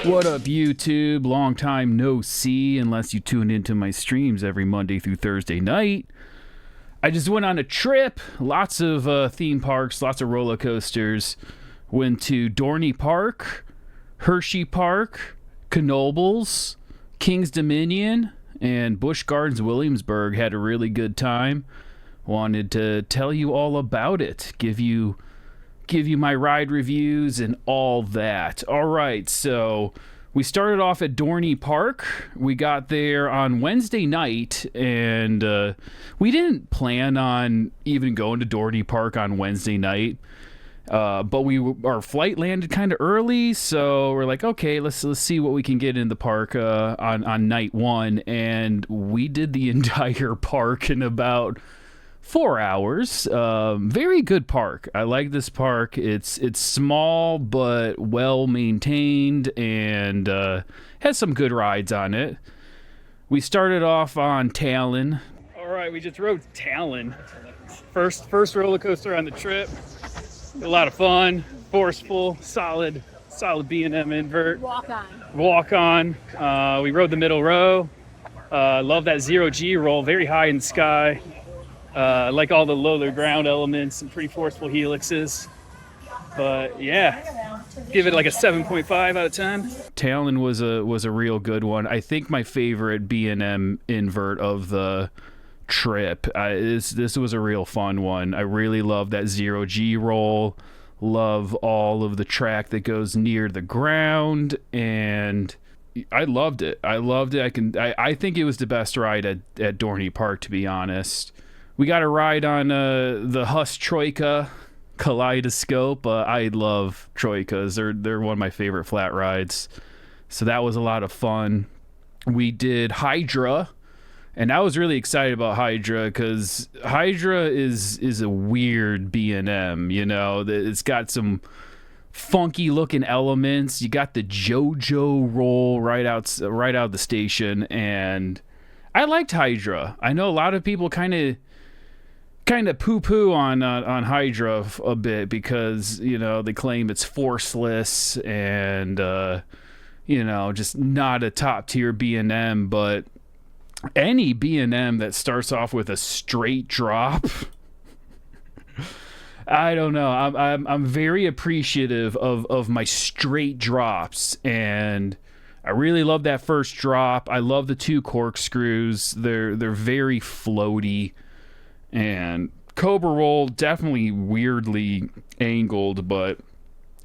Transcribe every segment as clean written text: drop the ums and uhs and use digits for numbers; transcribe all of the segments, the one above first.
What up, YouTube? Long time no see, unless you tune into my streams every Monday through Thursday night. I just went on a trip. Lots of theme parks, lots of roller coasters. Went to Dorney Park, Hersheypark, Knoebels, King's Dominion, and Busch Gardens, Williamsburg. Had a really good time. Wanted to tell you all about it. Give you my ride reviews and all that. All right, so we started off at Dorney Park. We got there on Wednesday night, and we didn't plan on even going to Dorney Park on Wednesday night. But our flight landed kind of early, so we're like, okay, let's see what we can get in the park on night one, and we did the entire park in about 4 hours. Very good park. I like this park. It's small but well maintained and has some good rides on it. We started off on Talon. All right, we just rode Talon. First roller coaster on the trip. A lot of fun, forceful, solid B&M invert. Walk on. We rode the middle row. Love that 0G roll, very high in the sky. Like all the lower ground elements and pretty forceful helixes. But yeah, give it like a 7.5 out of 10. Talon was a real good one. I think my favorite B&M invert of the trip. This was a real fun one. I really love that 0G roll. Love all of the track that goes near the ground, and I loved it. I think it was the best ride at Dorney Park, to be honest. We got a ride on the Huss Troika Kaleidoscope. I love Troikas. They're one of my favorite flat rides. So that was a lot of fun. We did Hydra, and I was really excited about Hydra because Hydra is a weird B&M. You know, it's got some funky looking elements. You got the JoJo roll right out of the station, and I liked Hydra. I know a lot of people kind of poo-poo on Hydra a bit because, you know, they claim it's forceless and, you know, just not a top-tier B&M, but any B&M that starts off with a straight drop, I don't know. I'm very appreciative of my straight drops, and I really love that first drop. I love the two corkscrews. They're very floaty. And Cobra Roll, definitely weirdly angled, but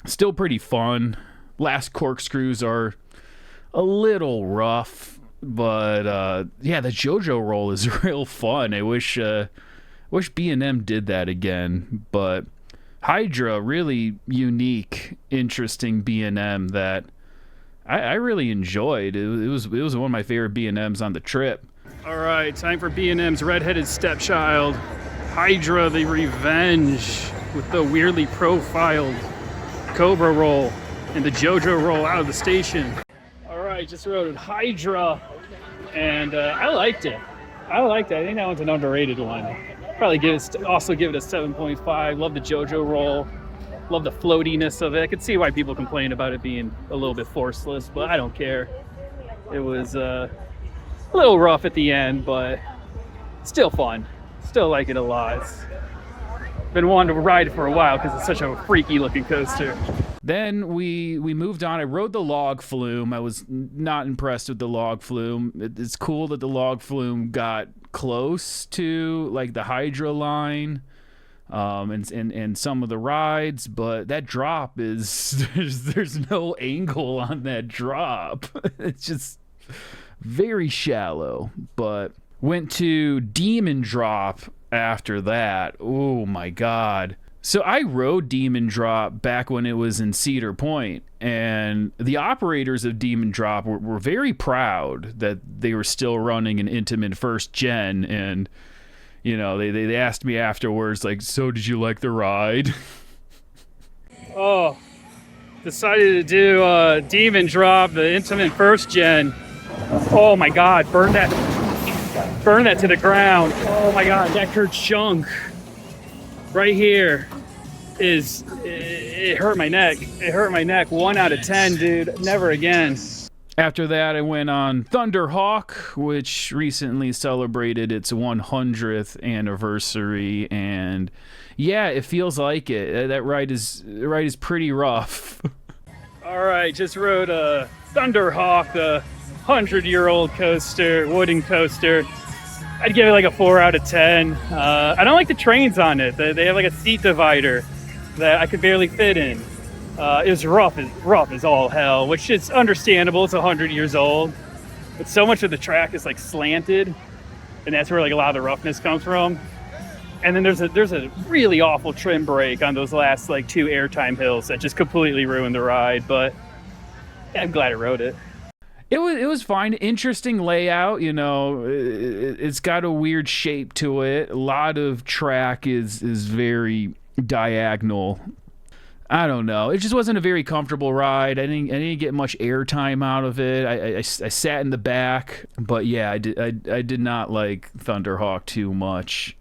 still pretty fun. Last corkscrews are a little rough, but yeah, the JoJo Roll is real fun. I wish B&M did that again. But Hydra, really unique, interesting B&M that I really enjoyed. It was one of my favorite B&Ms on the trip. All right, time for B&M's redheaded stepchild, Hydra the Revenge, with the weirdly profiled Cobra Roll and the JoJo Roll out of the station. All right, just rode Hydra, and I liked it. I think that one's an underrated one. Probably also give it a 7.5. Love the JoJo Roll. Love the floatiness of it. I could see why people complain about it being a little bit forceless, but I don't care. It was a little rough at the end, but still fun. Still like it a lot. It's been wanting to ride it for a while because it's such a freaky looking coaster. Then we moved on. I rode the log flume. I was not impressed with the log flume. It's cool that the log flume got close to like the Hydra line and some of the rides, but that drop is there's no angle on that drop. It's just very shallow. But went to Demon Drop after that. Oh my god. So I rode Demon Drop back when it was in Cedar Point, and the operators of Demon Drop were very proud that they were still running an Intamin first gen, and you know, they asked me afterwards, like, so did you like the ride? Oh, decided to do Demon Drop, the Intamin first gen. Oh my god, burn that to the ground. Oh my god, that hurt chunk right here. it hurt my neck. It hurt my neck. 1 out of 10, dude. Never again. After that, I went on Thunderhawk, which recently celebrated its 100th anniversary, and yeah, it feels like it. That ride is pretty rough. All right, just rode a Thunderhawk, the 100-year-old coaster, wooden coaster. I'd give it like a 4 out of 10. I don't like the trains on it. They have like a seat divider that I could barely fit in. It was rough as all hell, which is understandable. It's 100 years old, but so much of the track is like slanted, and that's where like a lot of the roughness comes from. And then there's a really awful trim break on those last like 2 airtime hills that just completely ruined the ride. But yeah, I'm glad I rode it. It was fine. Interesting layout, you know. It's got a weird shape to it. A lot of track is very diagonal. I don't know. It just wasn't a very comfortable ride. I didn't get much airtime out of it. I sat in the back, but yeah, I did not like Thunderhawk too much.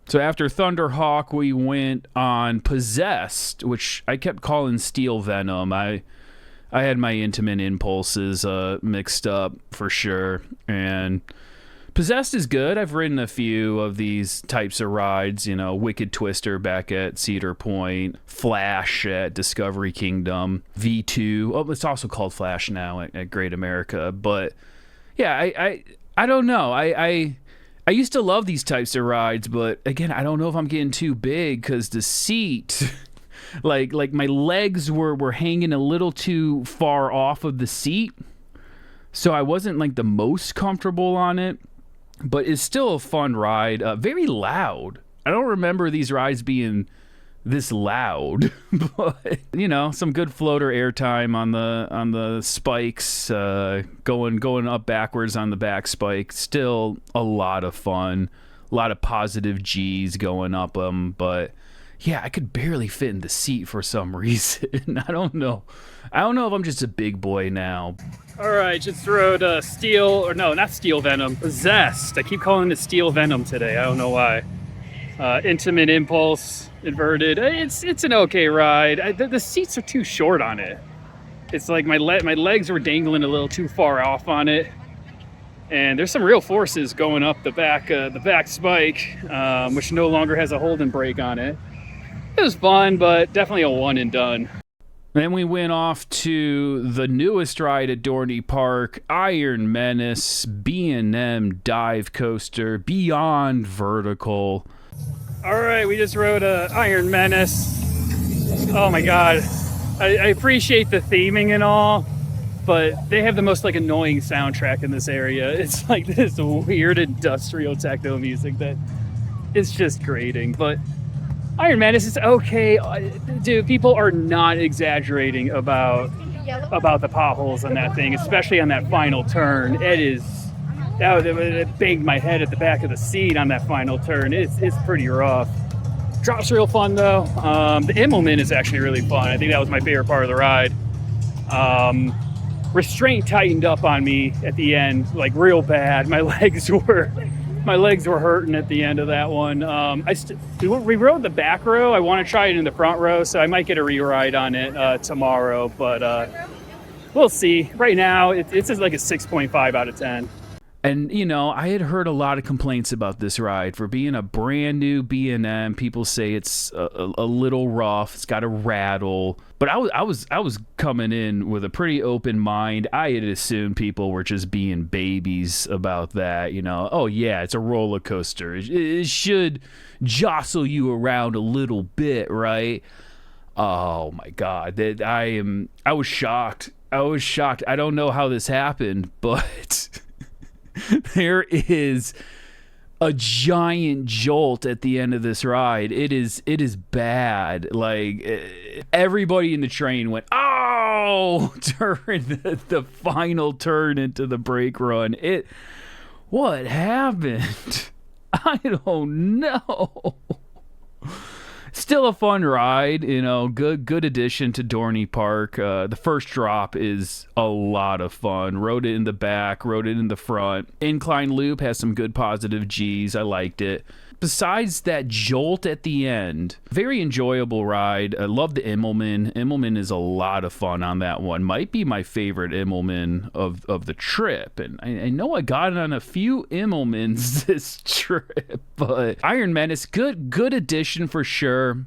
So after Thunderhawk, we went on Possessed, which I kept calling Steel Venom. I had my intimate impulses mixed up for sure, and Possessed is good. I've ridden a few of these types of rides, you know, Wicked Twister back at Cedar Point, Flash at Discovery Kingdom, V2. Oh, it's also called Flash now at Great America. But yeah, I don't know. I used to love these types of rides, but again, I don't know if I'm getting too big because the seat, like my legs were hanging a little too far off of the seat, so I wasn't like the most comfortable on it. But it's still a fun ride. Very loud. I don't remember these rides being this loud, but you know, some good floater airtime on the spikes, going up backwards on the back spike. Still a lot of fun. A lot of positive G's going up them, but yeah, I could barely fit in the seat for some reason. I don't know if I'm just a big boy now. All right, just rode not Steel Venom, Possessed. I keep calling it Steel Venom today. I don't know why. Intimate Impulse, inverted. It's an okay ride. The seats are too short on it. It's like my legs were dangling a little too far off on it, and there's some real forces going up the back spike, which no longer has a hold and brake on it. It was fun, but definitely a one and done. Then we went off to the newest ride at Dorney Park, Iron Menace B&M Dive Coaster, Beyond Vertical. All right, we just rode Iron Menace. Oh my God. I appreciate the theming and all, but they have the most like annoying soundtrack in this area. It's like this weird industrial techno music that is just grating, but Iron Menace is okay. Dude, people are not exaggerating about the potholes on that thing, especially on that final turn. It banged my head at the back of the seat on that final turn. It's pretty rough. Drop's real fun though. The Amusement is actually really fun. I think that was my favorite part of the ride. Restraint tightened up on me at the end, like real bad. My legs were hurting at the end of that one. We rode the back row. I want to try it in the front row, so I might get a re-ride on it tomorrow, but we'll see. Right now, it's just like a 6.5 out of 10. And, you know, I had heard a lot of complaints about this ride. For being a brand new B&M, people say it's a little rough. It's got a rattle. But I was coming in with a pretty open mind. I had assumed people were just being babies about that. You know, oh, yeah, it's a roller coaster. It should jostle you around a little bit, right? Oh, my God. I was shocked. I don't know how this happened, but... There is a giant jolt at the end of this ride. It is bad. Like everybody in the train went, "Oh!" during the final turn into the brake run. What happened? I don't know. Still a fun ride, you know, good addition to Dorney Park. The first drop is a lot of fun. Rode it in the back, rode it in the front. Incline loop has some good positive G's. I liked it. besides that jolt at the end, very enjoyable ride. I love the Immelman. Immelman is a lot of fun on that one. Might be my favorite Immelman of the trip. And I know I got on a few Immelmans this trip, but Iron Menace, good addition for sure.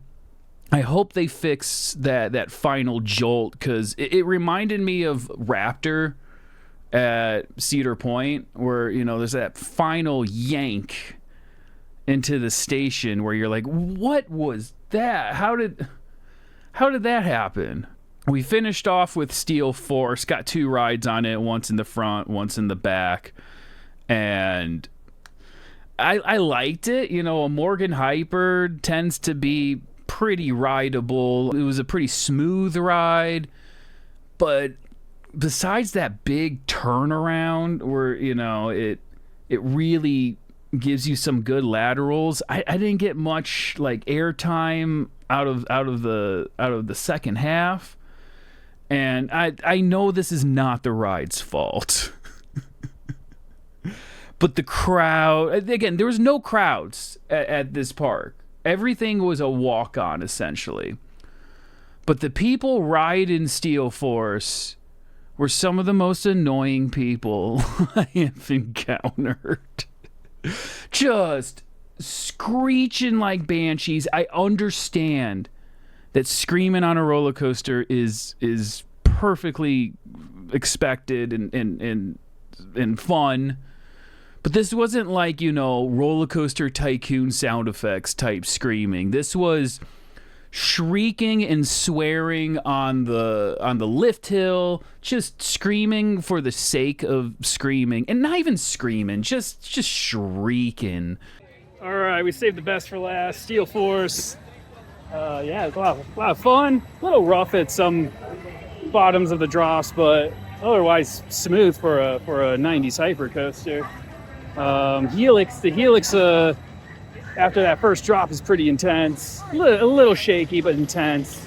I hope they fix that final jolt, because it reminded me of Raptor at Cedar Point, where, you know, there's that final yank into the station where you're like, what was that? How did that happen? We finished off with Steel Force, got 2 rides on it, once in the front, once in the back, and I liked it. You know, a Morgan Hyper tends to be pretty rideable. It was a pretty smooth ride, but besides that big turnaround where, you know, it really gives you some good laterals, I didn't get much like airtime out of the second half. And I know this is not the ride's fault. But the crowd, again, there was no crowds at this park. Everything was a walk-on, essentially. But the people riding Steel Force were some of the most annoying people I have encountered. Just screeching like banshees. I understand that screaming on a roller coaster is perfectly expected and fun. But this wasn't like, you know, roller coaster tycoon sound effects type screaming. This was shrieking and swearing on the lift hill, just screaming for the sake of screaming, and not even screaming, just shrieking. All right, we saved the best for last. Steel Force. Yeah, it's a lot of fun. A little rough at some bottoms of the drops, but otherwise smooth for a 90s hyper coaster. The Helix after that first drop is pretty intense. A little shaky, but intense.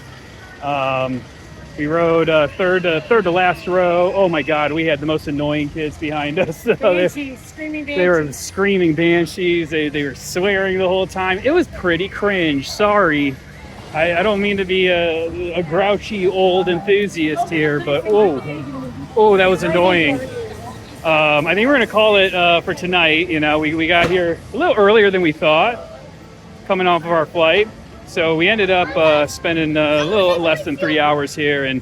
We rode third to last row. Oh my God, we had the most annoying kids behind us. Banshees, screaming banshees. They were screaming banshees. They were swearing the whole time. It was pretty cringe. Sorry. I don't mean to be a grouchy old enthusiast here, but oh, that was annoying. I think we're going to call it for tonight. You know, we got here a little earlier than we thought, coming off of our flight. So we ended up spending a little less than 3 hours here, and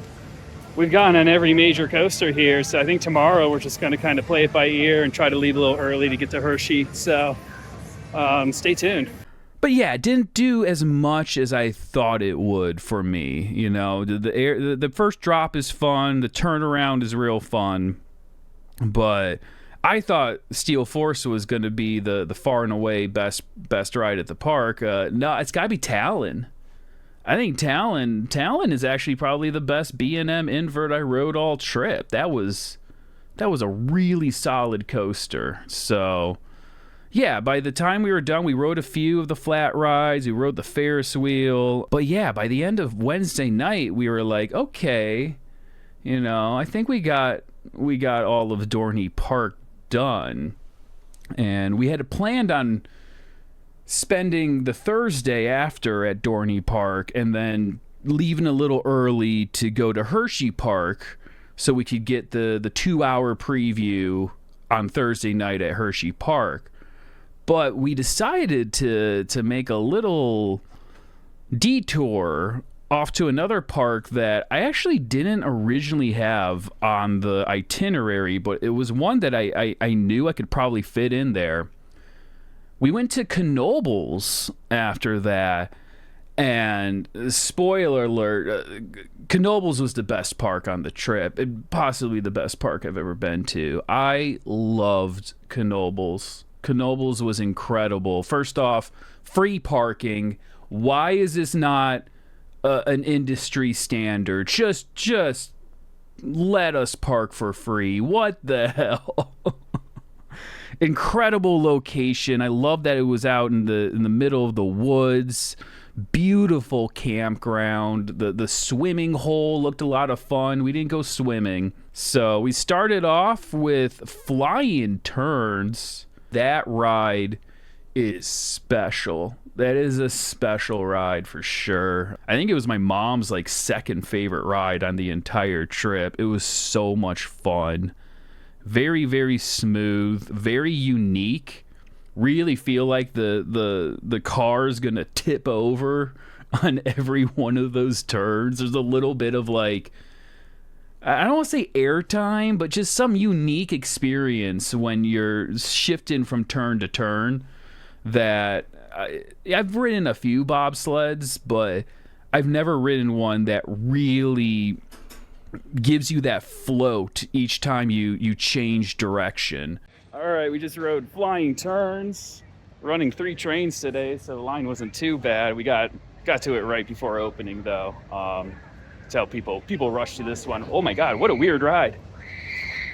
we've gone on every major coaster here. So I think tomorrow we're just going to kind of play it by ear and try to leave a little early to get to Hershey. So stay tuned. But yeah, it didn't do as much as I thought it would for me. You know, the first drop is fun. The turnaround is real fun. But I thought Steel Force was going to be the far and away best ride at the park. No, it's got to be Talon. I think Talon is actually probably the best B&M invert I rode all trip. That was a really solid coaster. So yeah, by the time we were done, we rode a few of the flat rides. We rode the Ferris wheel. But yeah, by the end of Wednesday night, we were like, okay, you know, I think we got all of Dorney Park done, and we had planned on spending the Thursday after at Dorney Park and then leaving a little early to go to Hersheypark so we could get the 2-hour preview on Thursday night at Hersheypark. But we decided to make a little detour off to another park that I actually didn't originally have on the itinerary, but it was one that I knew I could probably fit in there. We went to Knoebels after that, and spoiler alert, Knoebels was the best park on the trip, and possibly the best park I've ever been to. I loved Knoebels. Knoebels was incredible. First off, free parking. Why is this not an industry standard? Just let us park for free. What the hell? Incredible location. I love that it was out in the middle of the woods. Beautiful campground. The swimming hole looked a lot of fun. We didn't go swimming. So we started off with Flying Turns. That ride is special. That is a special ride for sure. I think it was my mom's like second favorite ride on the entire trip. It was so much fun. Very, very smooth, very unique. Really feel like the car's gonna tip over on every one of those turns. There's a little bit of like, I don't want to say airtime, but just some unique experience when you're shifting from turn to turn that I've ridden a few bobsleds, but I've never ridden one that really gives you that float each time you change direction. All right, we just rode flying turns, running 3 trains today, so the line wasn't too bad. We got to it right before opening though. Tell people rush to this one. Oh my God, what a weird ride.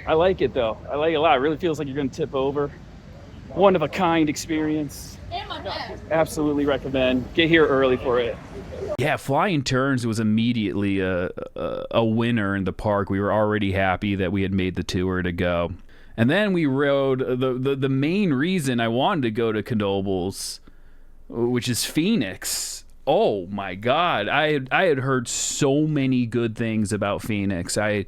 I like it though. I like it a lot. It really feels like you're gonna tip over. One of a kind experience. Absolutely recommend. Get here early for it. Yeah, flying turns was immediately a winner in the park. We were already happy that we had made the tour to go. And then we rode the main reason I wanted to go to Knoebels, which is Phoenix. Oh my God, I had heard so many good things about Phoenix. I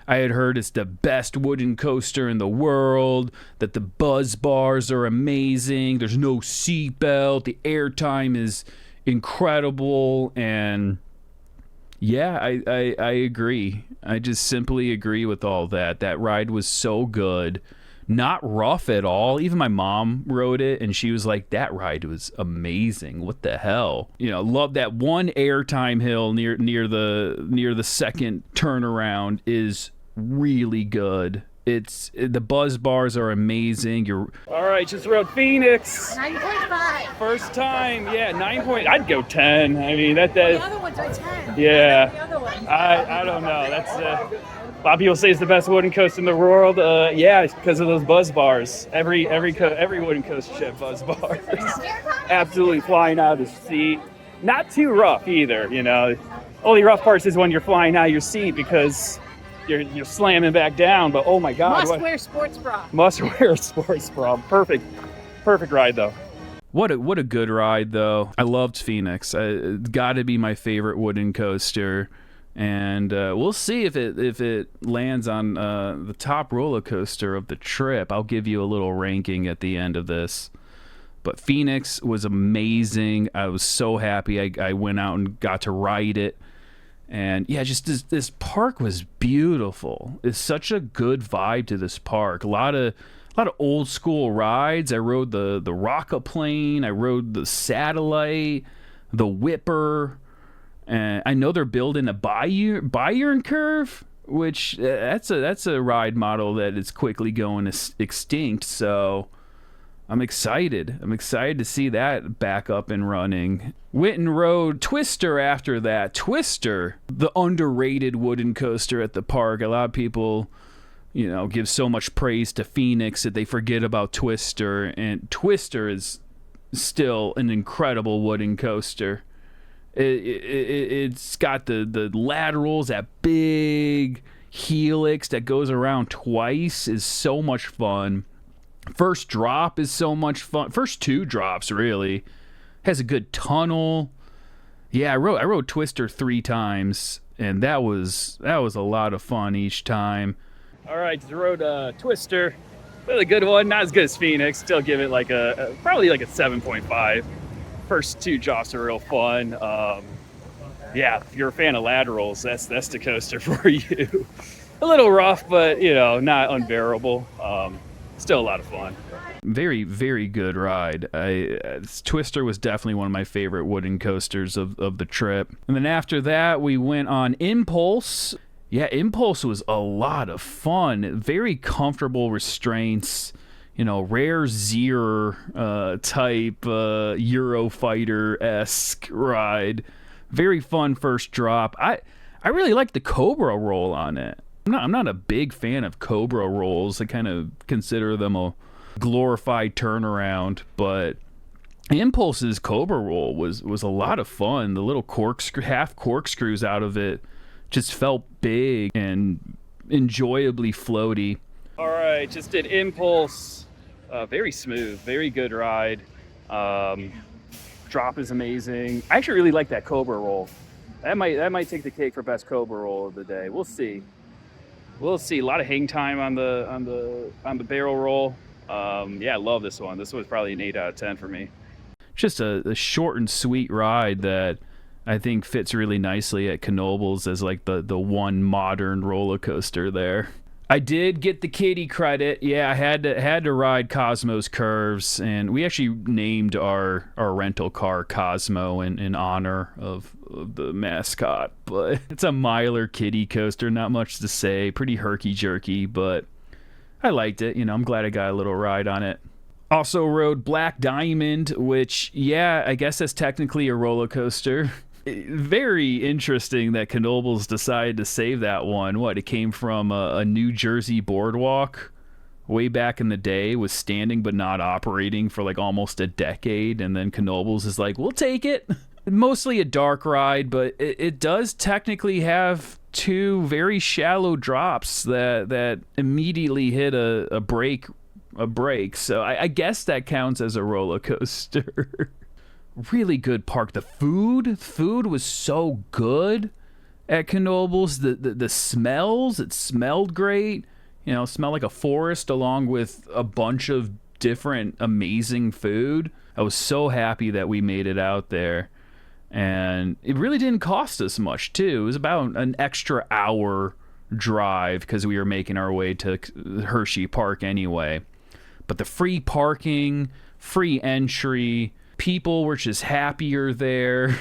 had heard it's the best wooden coaster in the world, that the buzz bars are amazing, there's no seatbelt, the airtime is incredible, and yeah, I agree. I just simply agree with all that. That ride was so good. Not rough at all. Even my mom rode it, and she was like, that ride was amazing. What the hell? You know, love that one airtime hill near the second turnaround is really good. The buzz bars are amazing. All right, just rode Phoenix. 9.5. First time, yeah, 9 point. I'd go 10. I mean, that. The other ones are 10. Yeah. The other one. I don't know. That's a lot of people say it's the best wooden coaster in the world. Yeah, it's because of those buzz bars. Every wooden coaster should have buzz bars. Absolutely flying out of the seat. Not too rough either. You know, only rough parts is when you're flying out of your seat because you're slamming back down. But oh my God, Wear sports bra. Must wear a sports bra. Perfect ride though. What a good ride though. I loved Phoenix. It's got to be my favorite wooden coaster. And we'll see if it lands on the top roller coaster of the trip. I'll give you a little ranking at the end of this. But Phoenix was amazing. I was so happy I went out and got to ride it. And yeah, just this park was beautiful. It's such a good vibe to this park. A lot of old school rides. I rode the RaccHudson. I rode the Satellite, the Whipper. And I know they're building a Bayern curve, which that's a ride model that is quickly going extinct. So I'm excited. I'm excited to see that back up and running. Witten rode Twister after that. Twister, the underrated wooden coaster at the park. A lot of people, you know, give so much praise to Phoenix that they forget about Twister. And Twister is still an incredible wooden coaster. It's got the laterals, that big helix that goes around twice is so much fun. First drop is so much fun. First 2 drops really. Has a good tunnel. Yeah, I rode Twister 3 times, and that was a lot of fun each time. All right, just rode Twister. Really good one. Not as good as Phoenix. Still give it like probably like a 7.5. First 2 drops are real fun. Yeah, if you're a fan of laterals, that's the coaster for you. A little rough, but you know, not unbearable. Still a lot of fun. Very, very good ride. Twister was definitely one of my favorite wooden coasters of the trip. And then after that, we went on Impulse. Yeah, Impulse was a lot of fun. Very comfortable restraints. You know, rare Zero type Eurofighter-esque ride. Very fun first drop. I really like the Cobra roll on it. I'm not a big fan of Cobra rolls. I kind of consider them a glorified turnaround, but Impulse's Cobra roll was a lot of fun. The little half corkscrews out of it just felt big and enjoyably floaty. All right, just did Impulse. Very smooth, very good ride. Drop is amazing. I actually really like that Cobra roll. That might take the cake for best Cobra roll of the day. We'll see. We'll see. A lot of hang time on the barrel roll. Yeah, I love this one. This was probably an 8 out of 10 for me. Just a short and sweet ride that I think fits really nicely at Knoebels as like the one modern roller coaster there. I did get the kiddie credit. Yeah, I had to ride Cosmo's Curves, and we actually named our rental car Cosmo in honor of the mascot. But it's a miler kiddie coaster, not much to say. Pretty herky-jerky, but I liked it. I'm glad I got a little ride on it. Also rode Black Diamond, which, yeah, I guess that's technically a roller coaster. Very interesting that Knoebels decided to save that one. It came from a New Jersey boardwalk way back in the day, was standing but not operating for like almost a decade, and then Knoebels is like, we'll take it. Mostly a dark ride, but it does technically have 2 very shallow drops that immediately hit a break. So I guess that counts as a roller coaster. Really good park. The food was so good at Knoebels. The smells, it smelled great. Smelled like a forest along with a bunch of different amazing food. I was so happy that we made it out there. And it really didn't cost us much, too. It was about an extra hour drive because we were making our way to Hersheypark anyway. But the free parking, free entry, people were just happier there.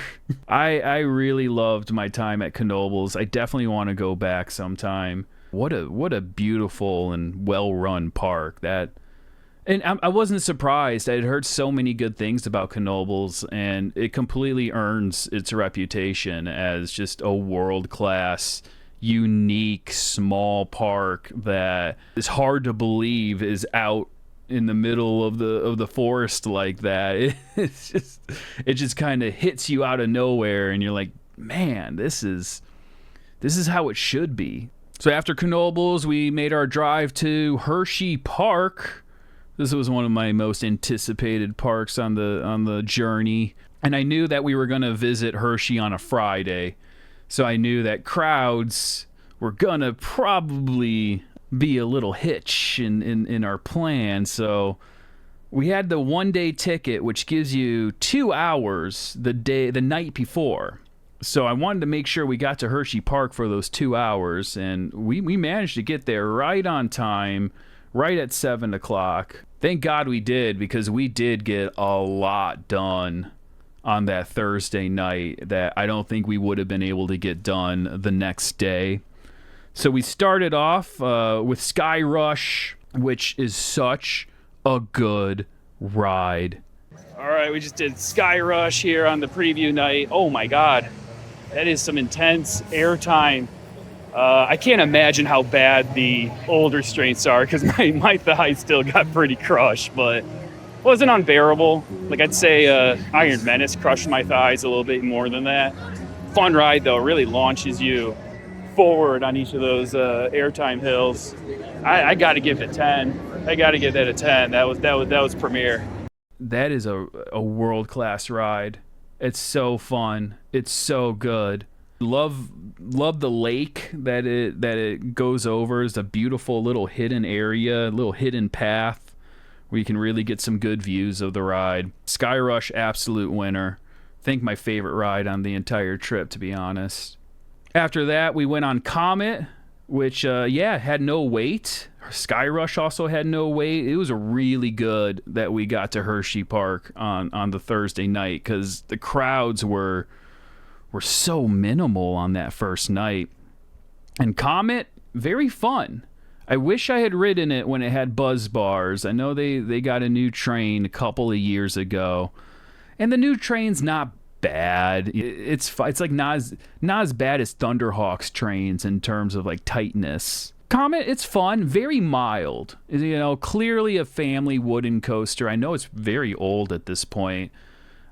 I really loved my time at Knoebels. I definitely want to go back sometime. What a beautiful and well-run park. And I wasn't surprised. I had heard so many good things about Knoebels, and it completely earns its reputation as just a world-class, unique, small park that is hard to believe is out in the middle of the forest like that. It just kind of hits you out of nowhere, and you're like, man, this is how it should be. So after Knoebels, we made our drive to Hersheypark. This was one of my most anticipated parks on the journey, and I knew that we were going to visit Hershey on a Friday, so I knew that crowds were gonna probably be a little hitch in our plan. So we had the 1-day ticket, which gives you 2 hours the night before. So I wanted to make sure we got to Hersheypark for those 2 hours, and we managed to get there right on time, right at 7 o'clock. Thank God we did, because we did get a lot done on that Thursday night that I don't think we would have been able to get done the next day. So we started off with Sky Rush, which is such a good ride. All right, we just did Sky Rush here on the preview night. Oh my God, that is some intense airtime. I can't imagine how bad the old restraints are, because my thighs still got pretty crushed, but it wasn't unbearable. Like, I'd say Iron Menace crushed my thighs a little bit more than that. Fun ride though, really launches you forward on each of those airtime hills. I got to give it a 10. I got to give that a 10. That was premier. That is a world-class ride. It's so fun. It's so good. Love the lake that it goes over. It's a beautiful little hidden area, little hidden path where you can really get some good views of the ride. Sky Rush, absolute winner. I think my favorite ride on the entire trip, to be honest. After that, we went on Comet, which, had no wait. Sky Rush also had no wait. It was really good that we got to Hersheypark on the Thursday night, because the crowds were so minimal on that first night. And Comet, very fun. I wish I had ridden it when it had buzz bars. I know they got a new train a couple of years ago, and the new train's not bad. It's like not as bad as Thunderhawk's trains in terms of like tightness. Comet, it's fun, very mild. Clearly a family wooden coaster. I know it's very old at this point.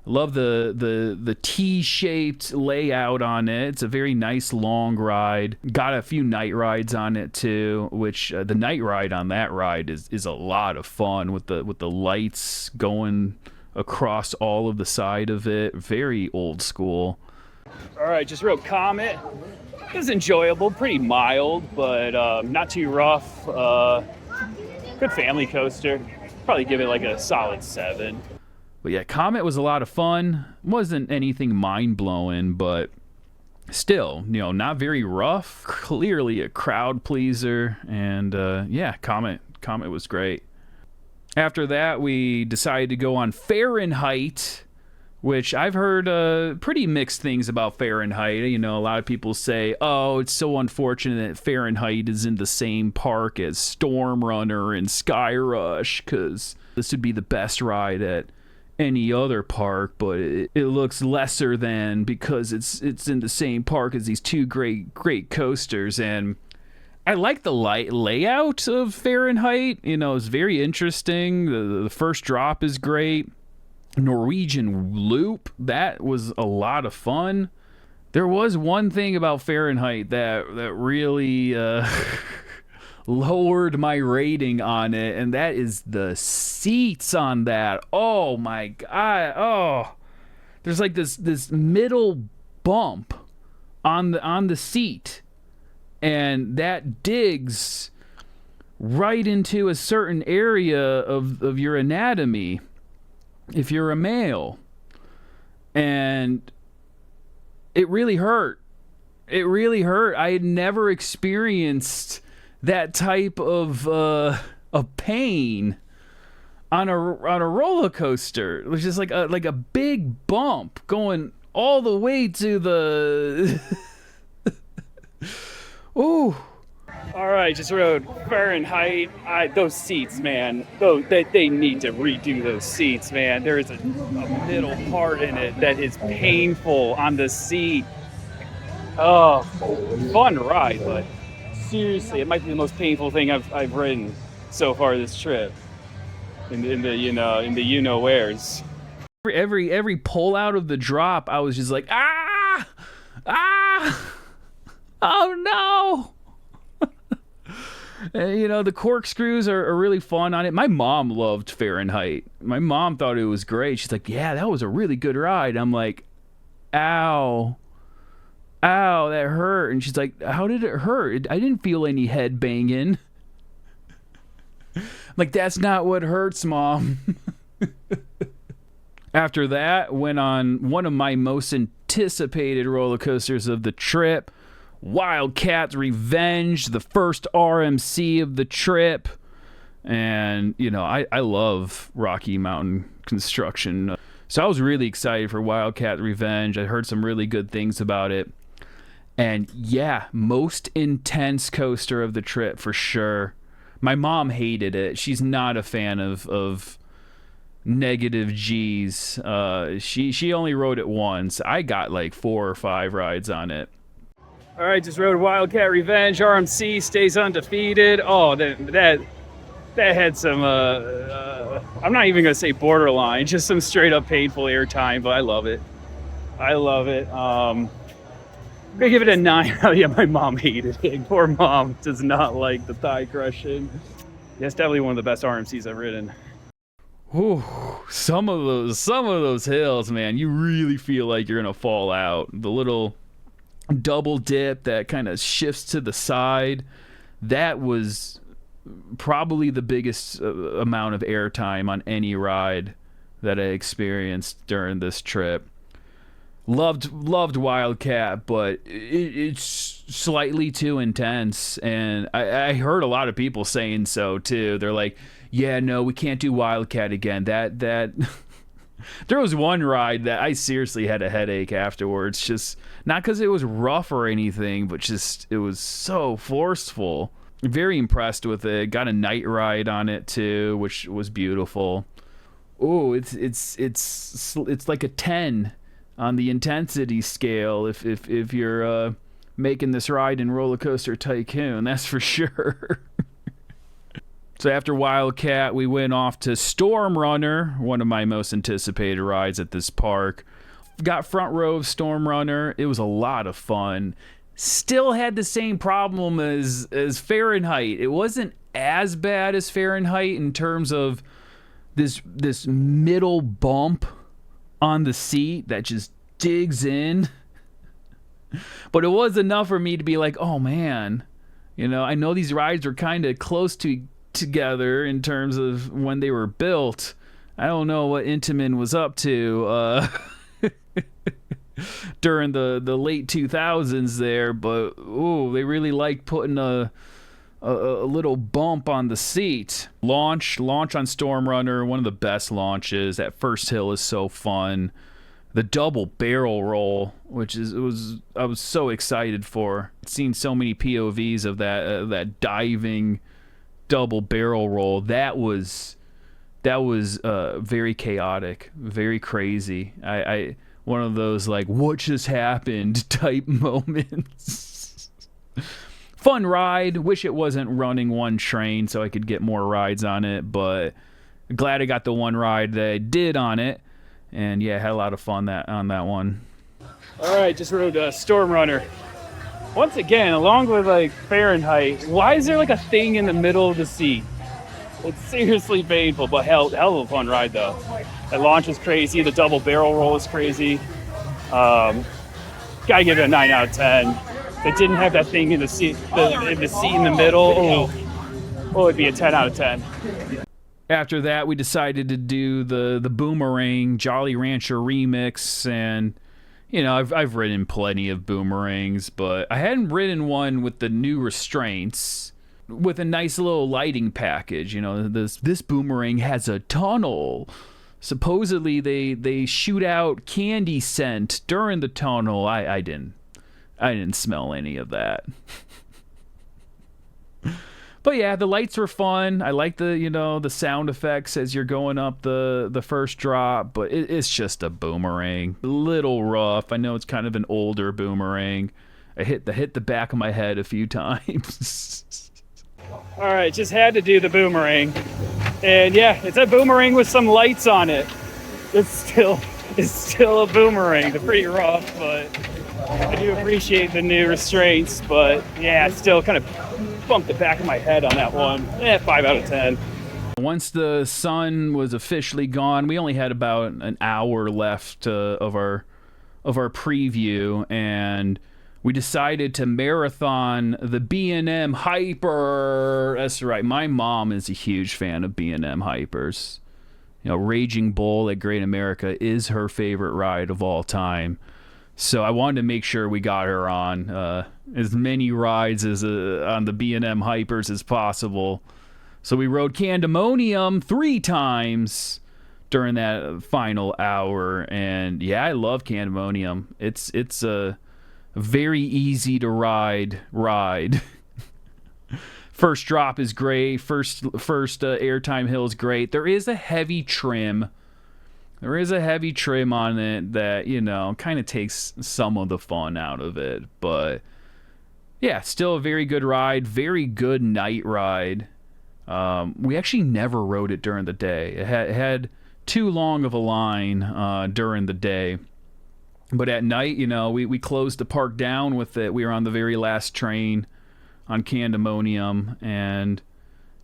Love the T-shaped layout on it. It's a very nice long ride. Got a few night rides on it too, which the night ride on that ride is a lot of fun with the lights going across all of the side of it. Very old school. All right, just rode Comet. It was enjoyable, pretty mild, but not too rough. Good family coaster. Probably give it like a solid 7. But yeah, Comet was a lot of fun. Wasn't anything mind-blowing, but still, not very rough. Clearly a crowd pleaser. And yeah, Comet was great. After that, we decided to go on Fahrenheit, which I've heard pretty mixed things about Fahrenheit. A lot of people say, oh, it's so unfortunate that Fahrenheit is in the same park as Storm Runner and Sky Rush, because this would be the best ride at any other park, but it looks lesser than because it's in the same park as these two great coasters. And I like the layout of Fahrenheit. It's very interesting. The first drop is great. Norwegian Loop, that was a lot of fun. There was one thing about Fahrenheit that really lowered my rating on it, and that is the seats on that. Oh my god. Oh, there's like this middle bump on the seat, and that digs right into a certain area of your anatomy if you're a male. And it really hurt. I had never experienced that type of pain on a roller coaster. It was just like a big bump going all the way to the ooh. All right, just rode Fahrenheit. Those seats, man. They need to redo those seats, man. There is a middle part in it that is painful on the seat. Oh, fun ride, but seriously, it might be the most painful thing I've ridden so far this trip. In the wheres. Every pull out of the drop, I was just like, ah, oh no. And, the corkscrews are really fun on it. My mom loved Fahrenheit. My mom thought it was great. She's like, yeah, that was a really good ride. I'm like, ow, that hurt. And she's like, how did it hurt? I didn't feel any head banging. I'm like, that's not what hurts, Mom. After that, went on one of my most anticipated roller coasters of the trip, Wildcat's Revenge, the first RMC of the trip. And, I love Rocky Mountain construction. So I was really excited for Wildcat Revenge. I heard some really good things about it. And yeah, most intense coaster of the trip for sure. My mom hated it. She's not a fan of negative G's. She only rode it once. I got like 4 or 5 rides on it. All right, just rode Wildcat Revenge. RMC stays undefeated. Oh, that had some, I'm not even going to say borderline, just some straight up painful airtime, but I love it. I'm going to give it a 9. Oh, yeah, my mom hated it. Poor mom does not like the thigh crushing. Yeah, it's definitely one of the best RMCs I've ridden. Ooh, some of those hills, man, you really feel like you're going to fall out. The little double dip that kind of shifts to the side, that was probably the biggest amount of airtime on any ride that I experienced during this trip. Loved Wildcat, but it's slightly too intense, and I heard a lot of people saying so too. They're like, yeah, no, we can't do Wildcat again. That there was one ride that I seriously had a headache afterwards, just not because it was rough or anything, but just it was so forceful. Very impressed with it. Got a night ride on it too, which was beautiful. Oh, it's like a 10 on the intensity scale if you're making this ride in Roller Coaster Tycoon, that's for sure. So after Wildcat, we went off to Storm Runner, one of my most anticipated rides at this park. Got front row of Storm Runner. It was a lot of fun. Still had the same problem as Fahrenheit. It wasn't as bad as Fahrenheit in terms of this middle bump on the seat that just digs in. But it was enough for me to be like, oh man, you know, I know these rides are kind of close together in terms of when they were built. I don't know what Intamin was up to during the late 2000s there, but ooh, they really liked putting a little bump on the seat. Launch on Storm Runner, one of the best launches. That first hill is so fun. The double barrel roll, I was so excited for. I've seen so many POVs of that diving double barrel roll. That was very chaotic, very crazy. I one of those like, what just happened type moments. Fun ride. Wish it wasn't running one train so I could get more rides on it, but glad I got the one ride that I did on it. And yeah, had a lot of fun on that one. All right, just rode Storm Runner. Once again, along with like Fahrenheit, why is there like a thing in the middle of the seat? It's seriously painful, but hell of a fun ride though. That launch is crazy. The double barrel roll is crazy. Gotta give it a 9 out of 10. If it didn't have that thing in the seat, in the middle, it'd be a 10 out of 10. After that, we decided to do the Boomerang Jolly Rancher remix, and you know, I've ridden plenty of Boomerangs, but I hadn't ridden one with the new restraints with a nice little lighting package. You know, this Boomerang has a tunnel. Supposedly they shoot out candy scent during the tunnel. I didn't smell any of that. But yeah, the lights were fun. I like the sound effects as you're going up the first drop, but it's just a Boomerang. A little rough. I know it's kind of an older Boomerang. I hit the back of my head a few times. All right, just had to do the Boomerang. And yeah, it's a Boomerang with some lights on it. It's still a Boomerang. They're pretty rough, but I do appreciate the new restraints. But yeah, it still kind of bumped the back of my head on that one. 5 out of 10. Once the sun was officially gone, we only had about an hour left of our preview, and we decided to marathon the B&M Hyper. That's right. My mom is a huge fan of B&M Hypers. You know, Raging Bull at Great America is her favorite ride of all time. So I wanted to make sure we got her on as many rides as on the B&M Hypers as possible. So we rode Candemonium 3 times during that final hour, and yeah, I love Candemonium. It's a very easy to ride. First drop is great. First airtime hill is great. There is a heavy trim. There is a heavy trim on it that, you know, kind of takes some of the fun out of it. But yeah, still a very good ride. Very good night ride. We actually never rode it during the day. It had too long of a line during the day. But at night, you know, we closed the park down with it. We were on the very last train on Candemonium. And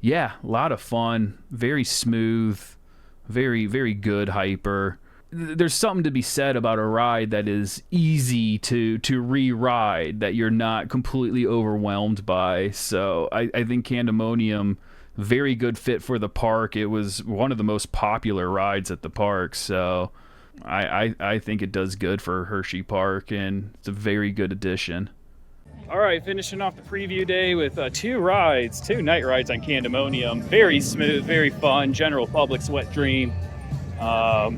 yeah, a lot of fun. Very smooth. Very, very good hyper. There's something to be said about a ride that is easy to re-ride, that you're not completely overwhelmed by. So I think Candemonium, very good fit for the park. It was one of the most popular rides at the park. So I think it does good for Hersheypark, and it's a very good addition. All right, finishing off the preview day with 2 night rides on Candemonium. Very smooth, very fun, general public's wet dream. A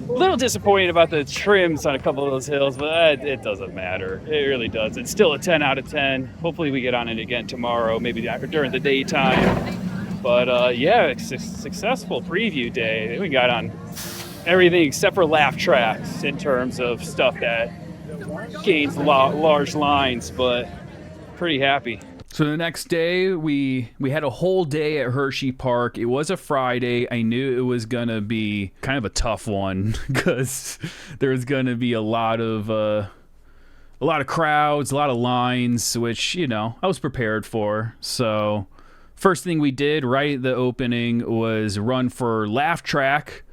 little disappointed about the trims on a couple of those hills, but it doesn't matter. It really does. It's still a 10 out of 10. Hopefully we get on it again tomorrow, maybe during the daytime. But yeah, successful preview day. We got on everything except for laugh tracks in terms of stuff that gains large lines, but pretty happy. So the next day, we had a whole day at Hersheypark. It was a Friday. I knew it was going to be kind of a tough one because there was going to be a lot of crowds, a lot of lines, which, you know, I was prepared for. So First thing we did right at the opening was run for laugh track,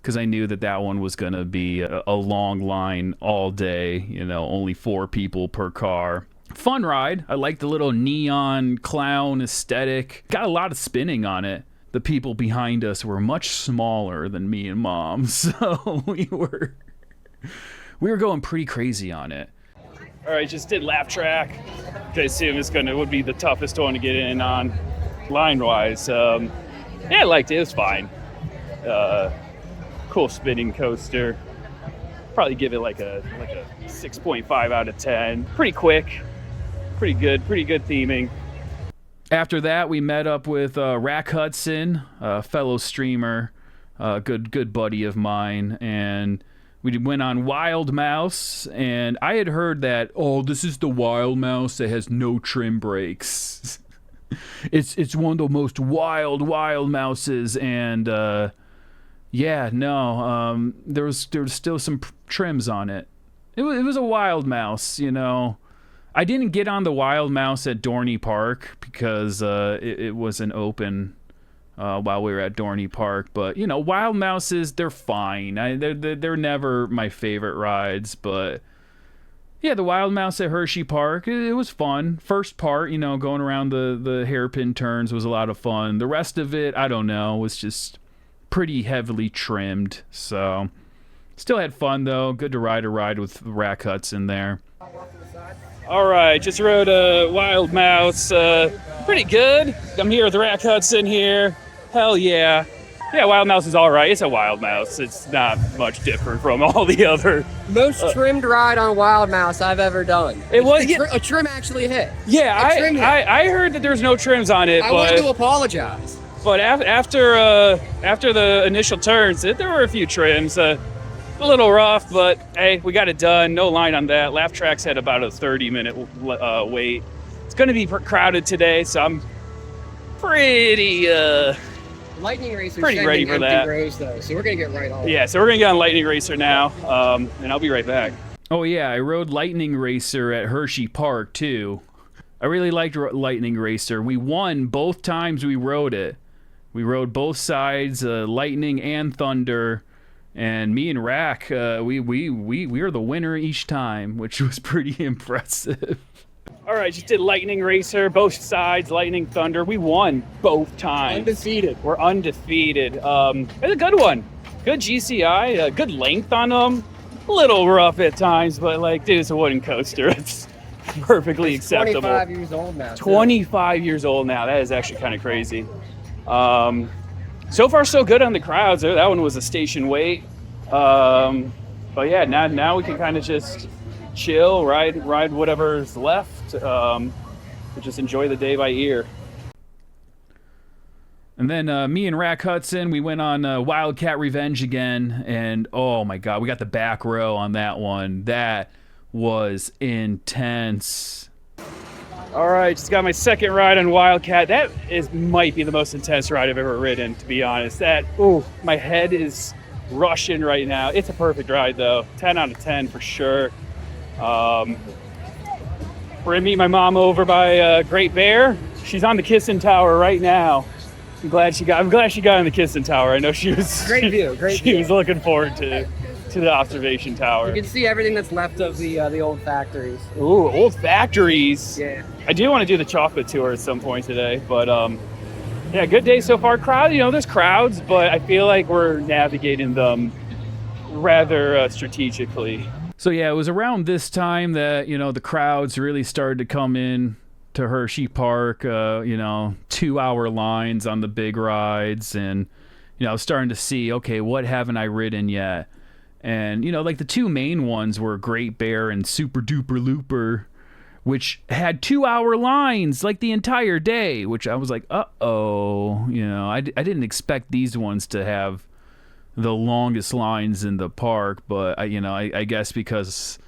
because I knew that one was going to be a long line all day, only 4 people per car. Fun ride. I like the little neon clown aesthetic. Got a lot of spinning on it. The people behind us were much smaller than me and Mom, so we were going pretty crazy on it. All right, just did lap track. I assume would be the toughest one to get in on line-wise. Yeah, I liked it. It was fine. Cool spinning coaster. Probably give it like a 6.5 out of 10. Pretty quick. Pretty good theming. After that, we met up with RaccHudson, a fellow streamer, a good buddy of mine, and we went on Wild Mouse, and I had heard that, this is the Wild Mouse that has no trim brakes. It's one of the most wild mouses, and there was still some trims on it. It was a Wild Mouse, I didn't get on the Wild Mouse at Dorney Park because it wasn't open while we were at Dorney Park. But, Wild Mouses, they're fine. They're never my favorite rides. But, yeah, the Wild Mouse at Hersheypark, it was fun. First part, going around the hairpin turns was a lot of fun. The rest of it, I don't know, was just pretty heavily trimmed. So, still had fun, though. Good to ride a ride with RaccHudson there. All right, just rode a Wild Mouse. Pretty good. I'm here with RaccHudson here. Hell yeah. Yeah, Wild Mouse is all right. It's a Wild Mouse. It's not much different from all the other. Most trimmed ride on Wild Mouse I've ever done. It was a trim actually hit. Yeah, I heard that there's no trims on it. I wanted to apologize. But after the initial turns, there were a few trims. A little rough, but hey, we got it done. No line on that. Laugh tracks had about a 30-minute wait. It's going to be crowded today, so I'm pretty Lightning Racer pretty ready for that. Rows, though, so we're going to get right on. Yeah, so we're going to get on Lightning Racer now, and I'll be right back. Oh yeah, I rode Lightning Racer at Hersheypark too. I really liked Lightning Racer. We won both times we rode it. We rode both sides, Lightning and Thunder. And me and Rack, we were the winner each time, which was pretty impressive. All right, just did Lightning Racer, both sides, Lightning, Thunder. We won both times. Undefeated. We're undefeated. It's a good one. Good GCI, good length on them. A little rough at times, but dude, it's a wooden coaster. It's perfectly acceptable. 25 years old now. 25 years old now. That is actually kind of crazy. So far, so good on the crowds. That one was a station wait. But yeah, now we can kind of just chill, ride whatever's left, just enjoy the day by ear. And then me and RaccHudson, we went on Wildcat Revenge again, and oh my god, we got the back row on that one. That was intense. All right, just got my second ride on Wildcat. That might be the most intense ride I've ever ridden, to be honest. My head is rushing right now. It's a perfect ride, though. 10 out of 10 for sure. We're gonna meet my mom over by Great Bear. She's on the Kissing Tower right now. I'm glad she got on the Kissing Tower. I know she was Great view. She was looking forward to the observation tower. You can see everything that's left of the old factories. Ooh, old factories. Yeah. I do want to do the chocolate tour at some point today, but yeah, good day so far. Crowd, there's crowds, but I feel like we're navigating them rather strategically. So yeah, it was around this time that, the crowds really started to come in to Hersheypark, 2-hour lines on the big rides, and, I was starting to see, okay, what haven't I ridden yet? And, the two main ones were Great Bear and Super Duper Looper, which had 2-hour lines the entire day, which I was like, uh-oh. I didn't expect these ones to have the longest lines in the park, but, I guess because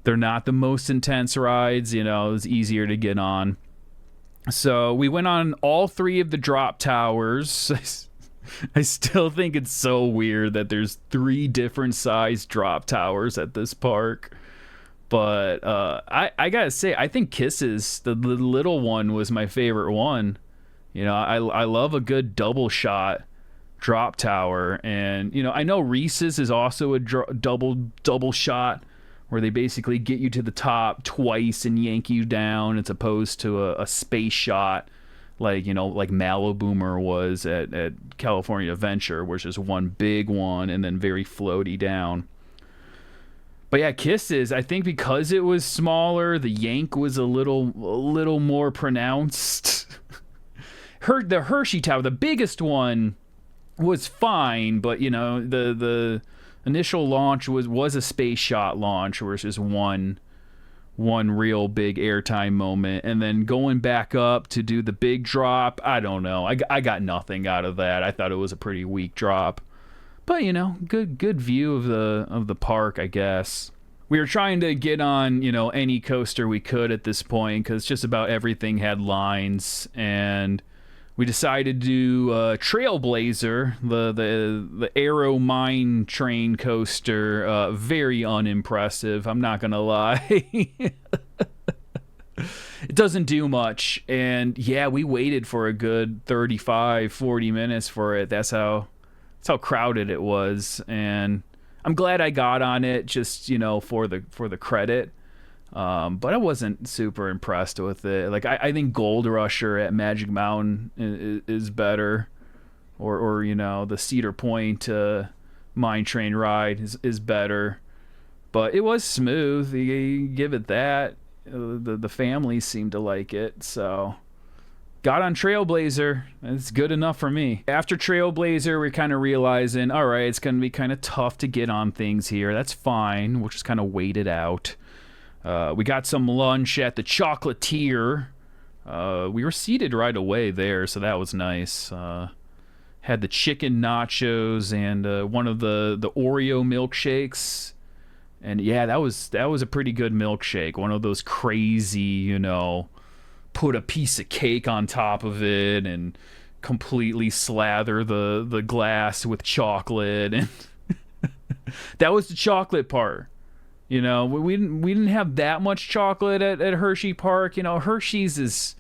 they're not the most intense rides, it was easier to get on. So we went on all 3 of the drop towers. I still think it's so weird that there's 3 different size drop towers at this park. But I gotta say, I think Kisses, the little one, was my favorite one. You know, I love a good double shot drop tower, and you know, I know Reese's is also a double shot where they basically get you to the top twice and yank you down, as opposed to a space shot like, you know, like Maliboomer was at California Adventure, which is one big one and then very floaty down. But yeah, Kisses, I think because it was smaller, the yank was a little more pronounced. The Hershey Tower, the biggest one, was fine, but you know, the initial launch was a space shot launch, where it's just one real big airtime moment, and then going back up to do the big drop, I don't know. I got nothing out of that. I thought it was a pretty weak drop. But you know, good view of the park, I guess. We were trying to get on, you know, any coaster we could at this point, because just about everything had lines, and we decided to do Trailblazer, the Aero Mine Train coaster. Very unimpressive, I'm not gonna lie. It doesn't do much, and yeah, we waited for a good 35-40 minutes for it. That's how crowded it was, and I'm glad I got on it, just, you know, for the credit. But I wasn't super impressed with it. Like, I think Gold Rusher at Magic Mountain is better, or you know, the Cedar Point Mine Train ride is better. But it was smooth. You give it that. The family seemed to like it, so got on Trailblazer. It's good enough for me. After Trailblazer, we're kind of realizing, all right, it's going to be kind of tough to get on things here. That's fine. We'll just kind of wait it out. We got some lunch at the Chocolatier. We were seated right away there, so that was nice. Had the chicken nachos and one of the Oreo milkshakes. And yeah, that was a pretty good milkshake. One of those crazy, you know, put a piece of cake on top of it and completely slather the glass with chocolate, and that was the chocolate part. You know, we didn't have that much chocolate at Hersheypark. You know, Hershey's it's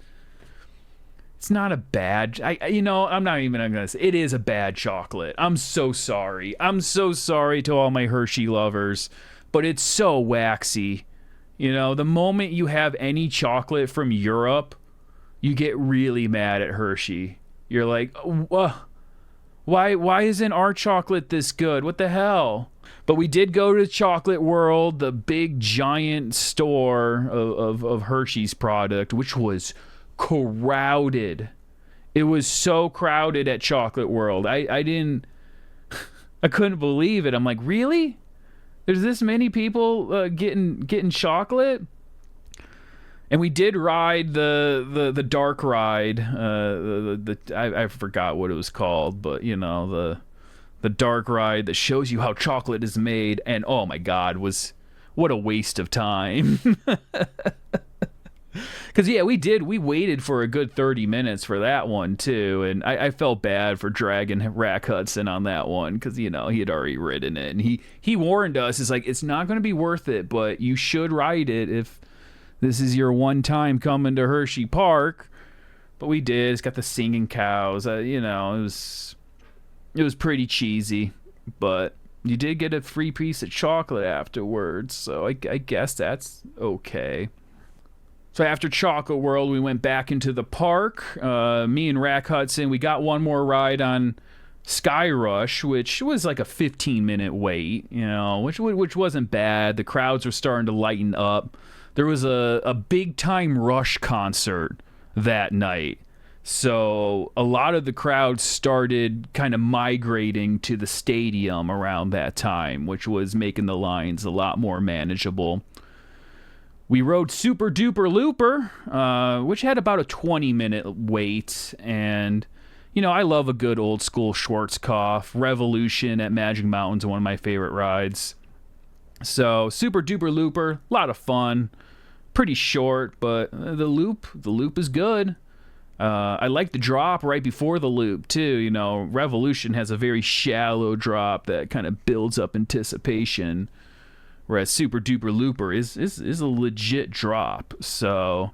not a bad, I'm not even gonna say it is a bad chocolate. I'm so sorry to all my Hershey lovers, but it's so waxy. You know, the moment you have any chocolate from Europe, you get really mad at Hershey. You're like, why isn't our chocolate this good? What the hell? But we did go to Chocolate World, the big giant store of Hershey's product, which was crowded. It was so crowded at Chocolate World. I couldn't believe it. I'm like, really? There's this many people getting chocolate? And we did ride the dark ride. I forgot what it was called, but you know, the dark ride that shows you how chocolate is made. And oh my God, what a waste of time. Because yeah, we waited for a good 30 minutes for that one too, and I felt bad for dragging RaccHudson on that one, because you know, he had already ridden it, and he warned us, it's like, it's not going to be worth it, but you should ride it if this is your one time coming to Hersheypark. But we did. It's got the singing cows. You know, it was pretty cheesy, but you did get a free piece of chocolate afterwards, so I guess that's okay. So after Chocolate World, we went back into the park. Me and RaccHudson, we got one more ride on Sky Rush, which was like a 15-minute wait, you know, which wasn't bad. The crowds were starting to lighten up. There was a big-time Rush concert that night. So a lot of the crowd started kind of migrating to the stadium around that time, which was making the lines a lot more manageable. We rode Super Duper Looper, which had about a 20-minute wait, and you know, I love a good old school Schwarzkopf. Revolution at Magic Mountain's one of my favorite rides. So Super Duper Looper, a lot of fun, pretty short, but the loop is good. I like the drop right before the loop too. You know, Revolution has a very shallow drop that kind of builds up anticipation, whereas Super Duper Looper is a legit drop. So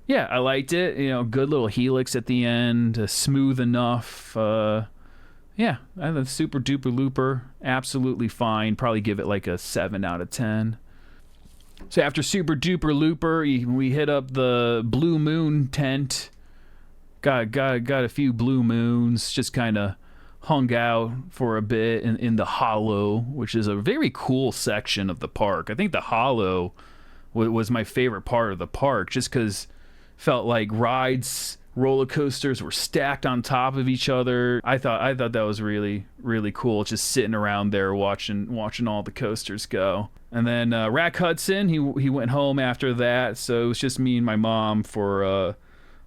Yeah, I liked it. Good little helix at the end, smooth enough. Yeah, I love Super Duper Looper. Absolutely fine. Probably give it like a 7 out of 10. So after Super Duper Looper, we hit up the Blue Moon tent. Got a few blue moons. Just kind of hung out for a bit in the Hollow, which is a very cool section of the park. I think the Hollow was my favorite part of the park, just because felt like roller coasters were stacked on top of each other. I thought that was really, really cool, just sitting around there watching all the coasters go. And then RaccHudson, he went home after that, so it was just me and my mom for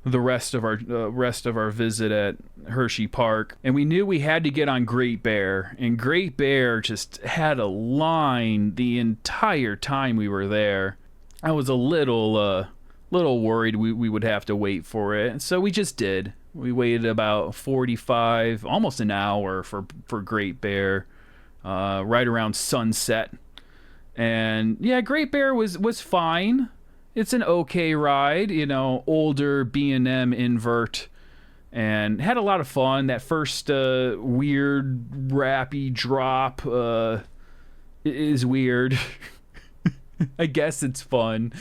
the rest of our visit at Hersheypark. And we knew we had to get on Great Bear, and Great Bear just had a line the entire time we were there. I was a little worried we would have to wait for it, so we just did. We waited about 45, almost an hour for Great Bear, right around sunset. And yeah, Great Bear was fine. It's an okay ride, older B&M invert, and had a lot of fun. That first weird rappy drop is weird. I guess it's fun.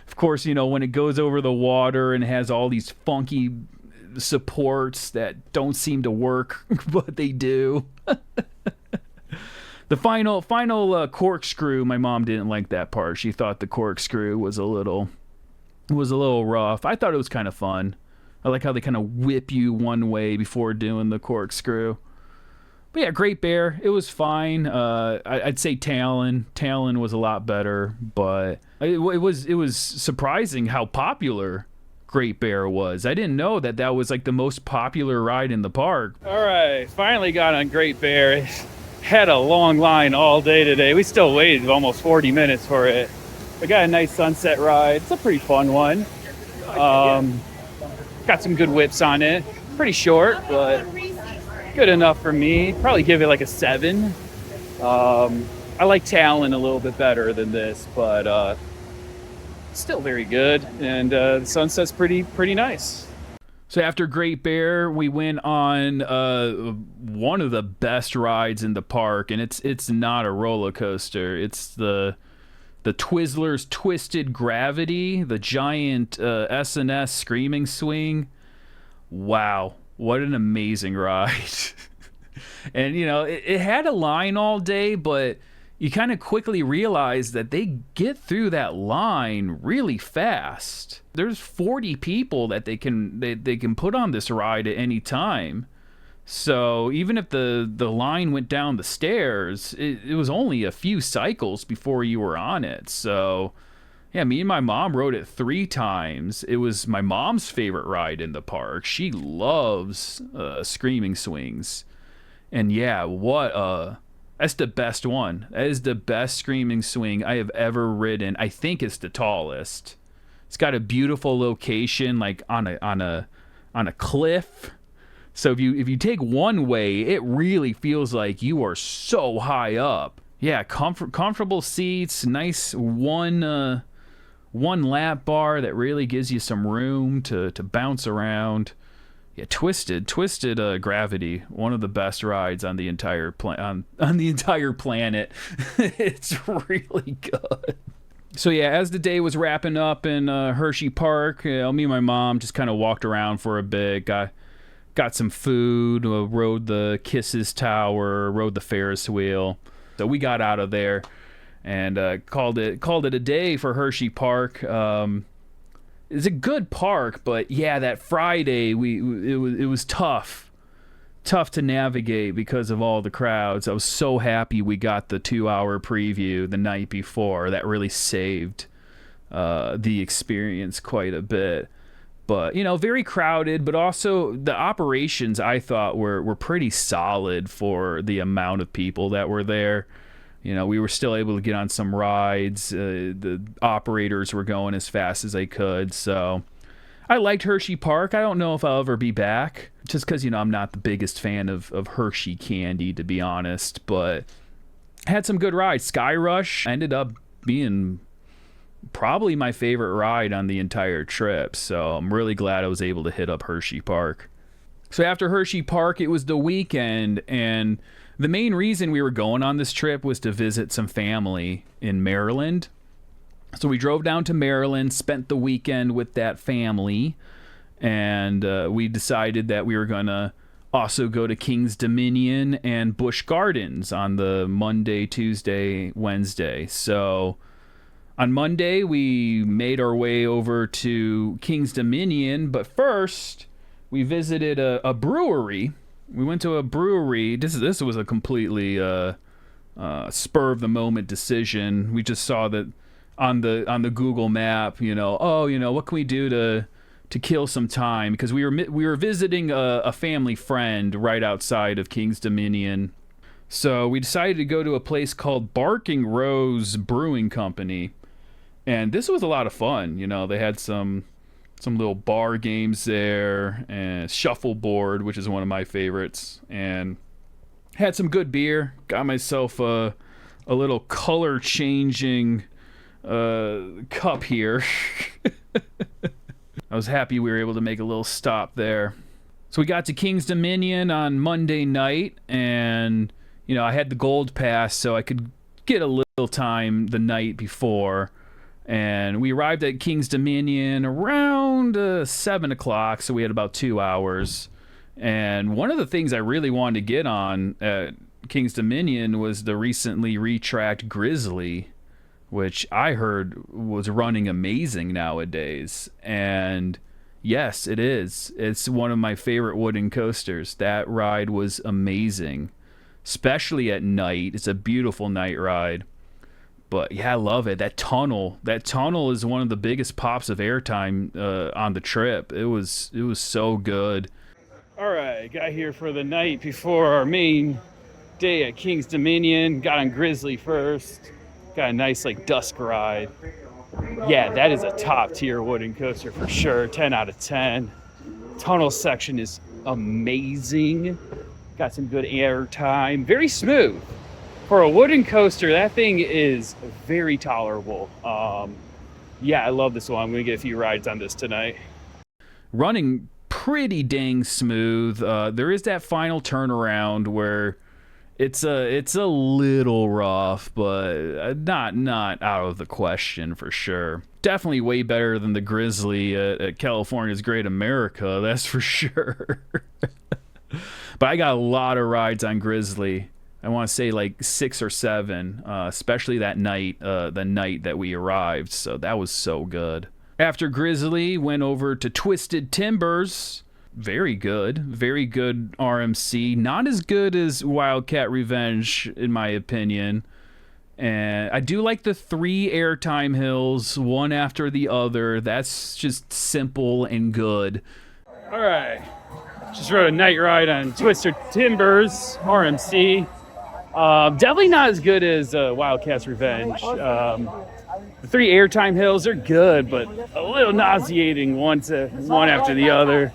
Of course, when it goes over the water and has all these funky supports that don't seem to work, but they do. The final corkscrew, my mom didn't like that part. She thought the corkscrew was a little rough. I thought it was kind of fun. I like how they kind of whip you one way before doing the corkscrew. But yeah, Great Bear, it was fine. I'd say Talon was a lot better, but it was surprising how popular Great Bear was. I didn't know that was like the most popular ride in the park. All right, finally got on Great Bear. Had a long line all day today. We still waited almost 40 minutes for it. We got a nice sunset ride. It's a pretty fun one. Got some good whips on it. Pretty short, but good enough for me. Probably give it like a 7. I like Talon a little bit better than this, but still very good. And the sunset's pretty nice. So after Great Bear, we went on one of the best rides in the park, and it's not a roller coaster. It's the Twizzlers Twisted Gravity, the giant S&S screaming swing. Wow, what an amazing ride. And, it had a line all day, but you kind of quickly realize that they get through that line really fast. There's 40 people that they can put on this ride at any time. So even if the line went down the stairs, it was only a few cycles before you were on it. So yeah, me and my mom rode it 3 times. It was my mom's favorite ride in the park. She loves screaming swings. And yeah, that's the best one. That is the best screaming swing I have ever ridden. I think it's the tallest. It's got a beautiful location, like on a cliff. So if you take one way, it really feels like you are so high up. Yeah, comfortable seats, nice one lap bar that really gives you some room to bounce around. Yeah, Twisted Gravity, one of the best rides on the entire on the entire planet. It's really good. So yeah, as the day was wrapping up in Hersheypark, me and my mom just kind of walked around for a bit, got some food, rode the Kisses Tower, rode the Ferris wheel. So we got out of there and called it a day for Hersheypark. It's a good park, but yeah, that Friday it was tough to navigate because of all the crowds. I was so happy we got the 2-hour preview the night before. That really saved the experience quite a bit. But very crowded, but also the operations I thought were pretty solid for the amount of people that were there. We were still able to get on some rides. The operators were going as fast as they could. So I liked Hersheypark. I don't know if I'll ever be back, just because, I'm not the biggest fan of Hershey candy, to be honest. But had some good rides. Sky Rush ended up being probably my favorite ride on the entire trip. So I'm really glad I was able to hit up Hersheypark. So after Hersheypark, it was the weekend, and the main reason we were going on this trip was to visit some family in Maryland. So we drove down to Maryland, spent the weekend with that family, and we decided that we were going to also go to King's Dominion and Busch Gardens on the Monday, Tuesday, Wednesday. So on Monday, we made our way over to King's Dominion, but first we visited a brewery. We went to a brewery. This was a completely spur of the moment decision. We just saw that on the Google map, what can we do to kill some time, because we were visiting a family friend right outside of King's Dominion. So we decided to go to a place called Barking Rose Brewing Company, and this was a lot of fun. They had some little bar games there, and shuffleboard, which is one of my favorites, and had some good beer. Got myself a little color changing cup here. I was happy we were able to make a little stop there. So we got to King's Dominion on Monday night, and I had the gold pass, so I could get a little time the night before. And we arrived at King's Dominion around 7 o'clock, so we had about 2 hours. And one of the things I really wanted to get on at King's Dominion was the recently retracked Grizzly, which I heard was running amazing nowadays. And yes, it is. It's one of my favorite wooden coasters. That ride was amazing, especially at night. It's a beautiful night ride. But yeah, I love it. That tunnel is one of the biggest pops of airtime on the trip. It was so good. All right, got here for the night before our main day at King's Dominion. Got on Grizzly first. Got a nice dusk ride. Yeah, that is a top tier wooden coaster for sure. 10 out of 10. Tunnel section is amazing. Got some good air time. Very smooth. For a wooden coaster, that thing is very tolerable. Yeah, I love this one. I'm going to get a few rides on this tonight. Running pretty dang smooth. There is that final turnaround where it's a little rough, but not out of the question for sure. Definitely way better than the Grizzly at California's Great America, that's for sure. But I got a lot of rides on Grizzly. I want to say 6 or 7, especially that night, the night that we arrived. So that was so good. After Grizzly, went over to Twisted Timbers. Very good RMC. Not as good as Wildcat Revenge, in my opinion. And I do like the 3 airtime hills, one after the other. That's just simple and good. All right. Just rode a night ride on Twisted Timbers, RMC. Definitely not as good as Wildcat's Revenge. The 3 airtime hills are good, but a little nauseating one after the other.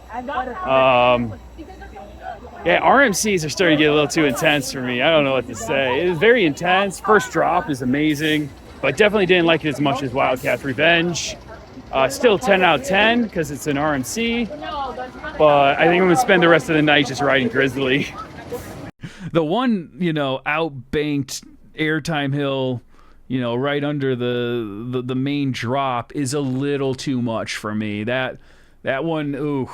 Yeah, RMCs are starting to get a little too intense for me. I don't know what to say. It is very intense. First drop is amazing, but definitely didn't like it as much as Wildcat's Revenge. Still 10 out of 10 because it's an RMC, but I think I'm going to spend the rest of the night just riding Grizzly. The one, outbanked airtime hill, right under the main drop is a little too much for me. That one, ooh,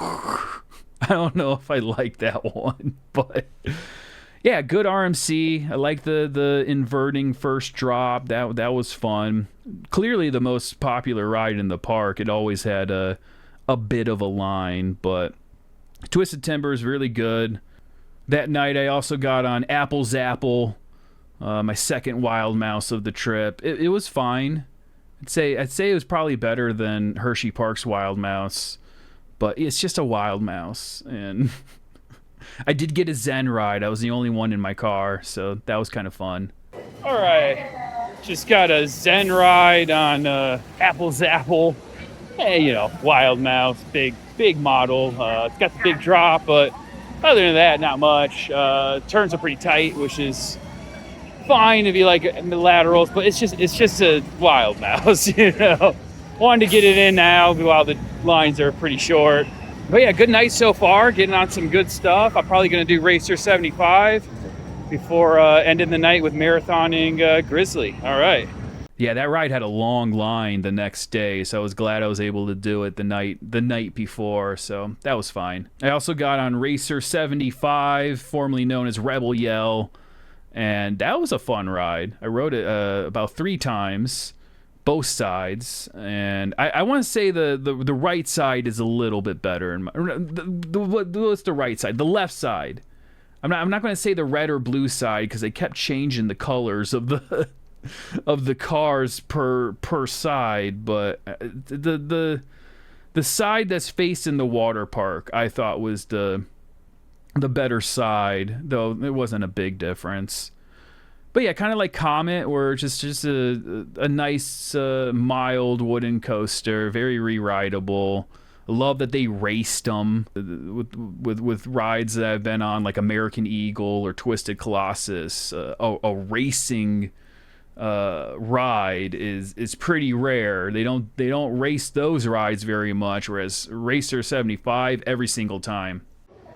I don't know if I like that one, but yeah, good RMC. I like the inverting first drop. That was fun. Clearly the most popular ride in the park. It always had a bit of a line, but Twisted Timber is really good. That night I also got on Apple's Apple, my second wild mouse of the trip. It was fine. I'd say it was probably better than Hersheypark's wild mouse, but it's just a wild mouse. And I did get a Zen ride. I was the only one in my car, so that was kind of fun. All right, just got a Zen ride on Apple's Apple. Hey, wild mouse, big model. It's got the big drop, but other than that, not much. Turns are pretty tight, which is fine if you like laterals, but it's just a wild mouse, you know. Wanted to get it in now while the lines are pretty short. But yeah, good night so far, getting on some good stuff. I'm probably going to do Racer 75 before ending the night with marathoning Grizzly. All right. Yeah, that ride had a long line the next day, so I was glad I was able to do it the night before, so that was fine. I also got on Racer 75, formerly known as Rebel Yell, and that was a fun ride. I rode it about 3 times, both sides, and I want to say the right side is a little bit better. What's the right side? The left side. I'm not going to say the red or blue side because they kept changing the colors of the of the cars per side, but the side that's facing the water park I thought was the better side, though it wasn't a big difference. But yeah, kind of like Comet, where just a nice mild wooden coaster, very re-rideable. Love that they raced them with rides that I've been on, like American Eagle or Twisted Colossus. A racing ride is pretty rare. They don't race those rides very much, whereas Racer 75 every single time.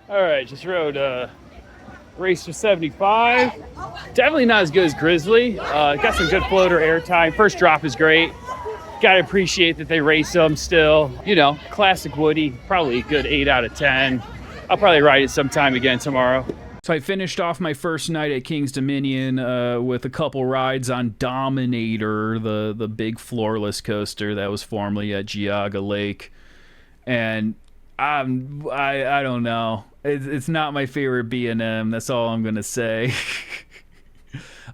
All right, just rode Racer 75. Definitely not as good as Grizzly. Got some good floater airtime. First drop is great. Gotta appreciate that they race them still. You know, classic Woody. Probably a good 8 out of 10. I'll probably ride it sometime again tomorrow. So I finished off my first night at King's Dominion with a couple rides on Dominator, the big floorless coaster that was formerly at Geauga Lake. And I don't know. It's not my favorite B&M. That's all I'm going to say.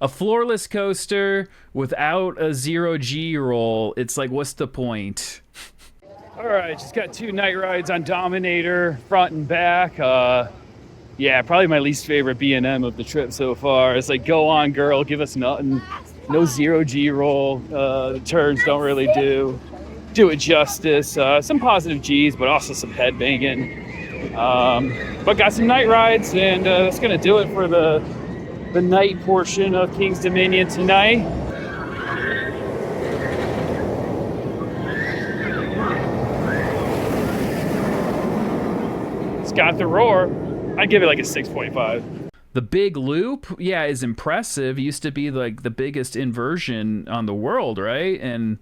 A floorless coaster without a 0G roll, it's like, what's the point? All right, just got 2 night rides on Dominator, front and back. Yeah, probably my least favorite B&M of the trip so far. It's like, go on, girl, give us nothing. No 0G roll. The turns don't really do it justice. Some positive G's, but also some head banging. But got some night rides, and that's gonna do it for the night portion of King's Dominion tonight. It's got the roar. I'd give it like a 6.5. The big loop, yeah, is impressive. It used to be like the biggest inversion on the world, right? And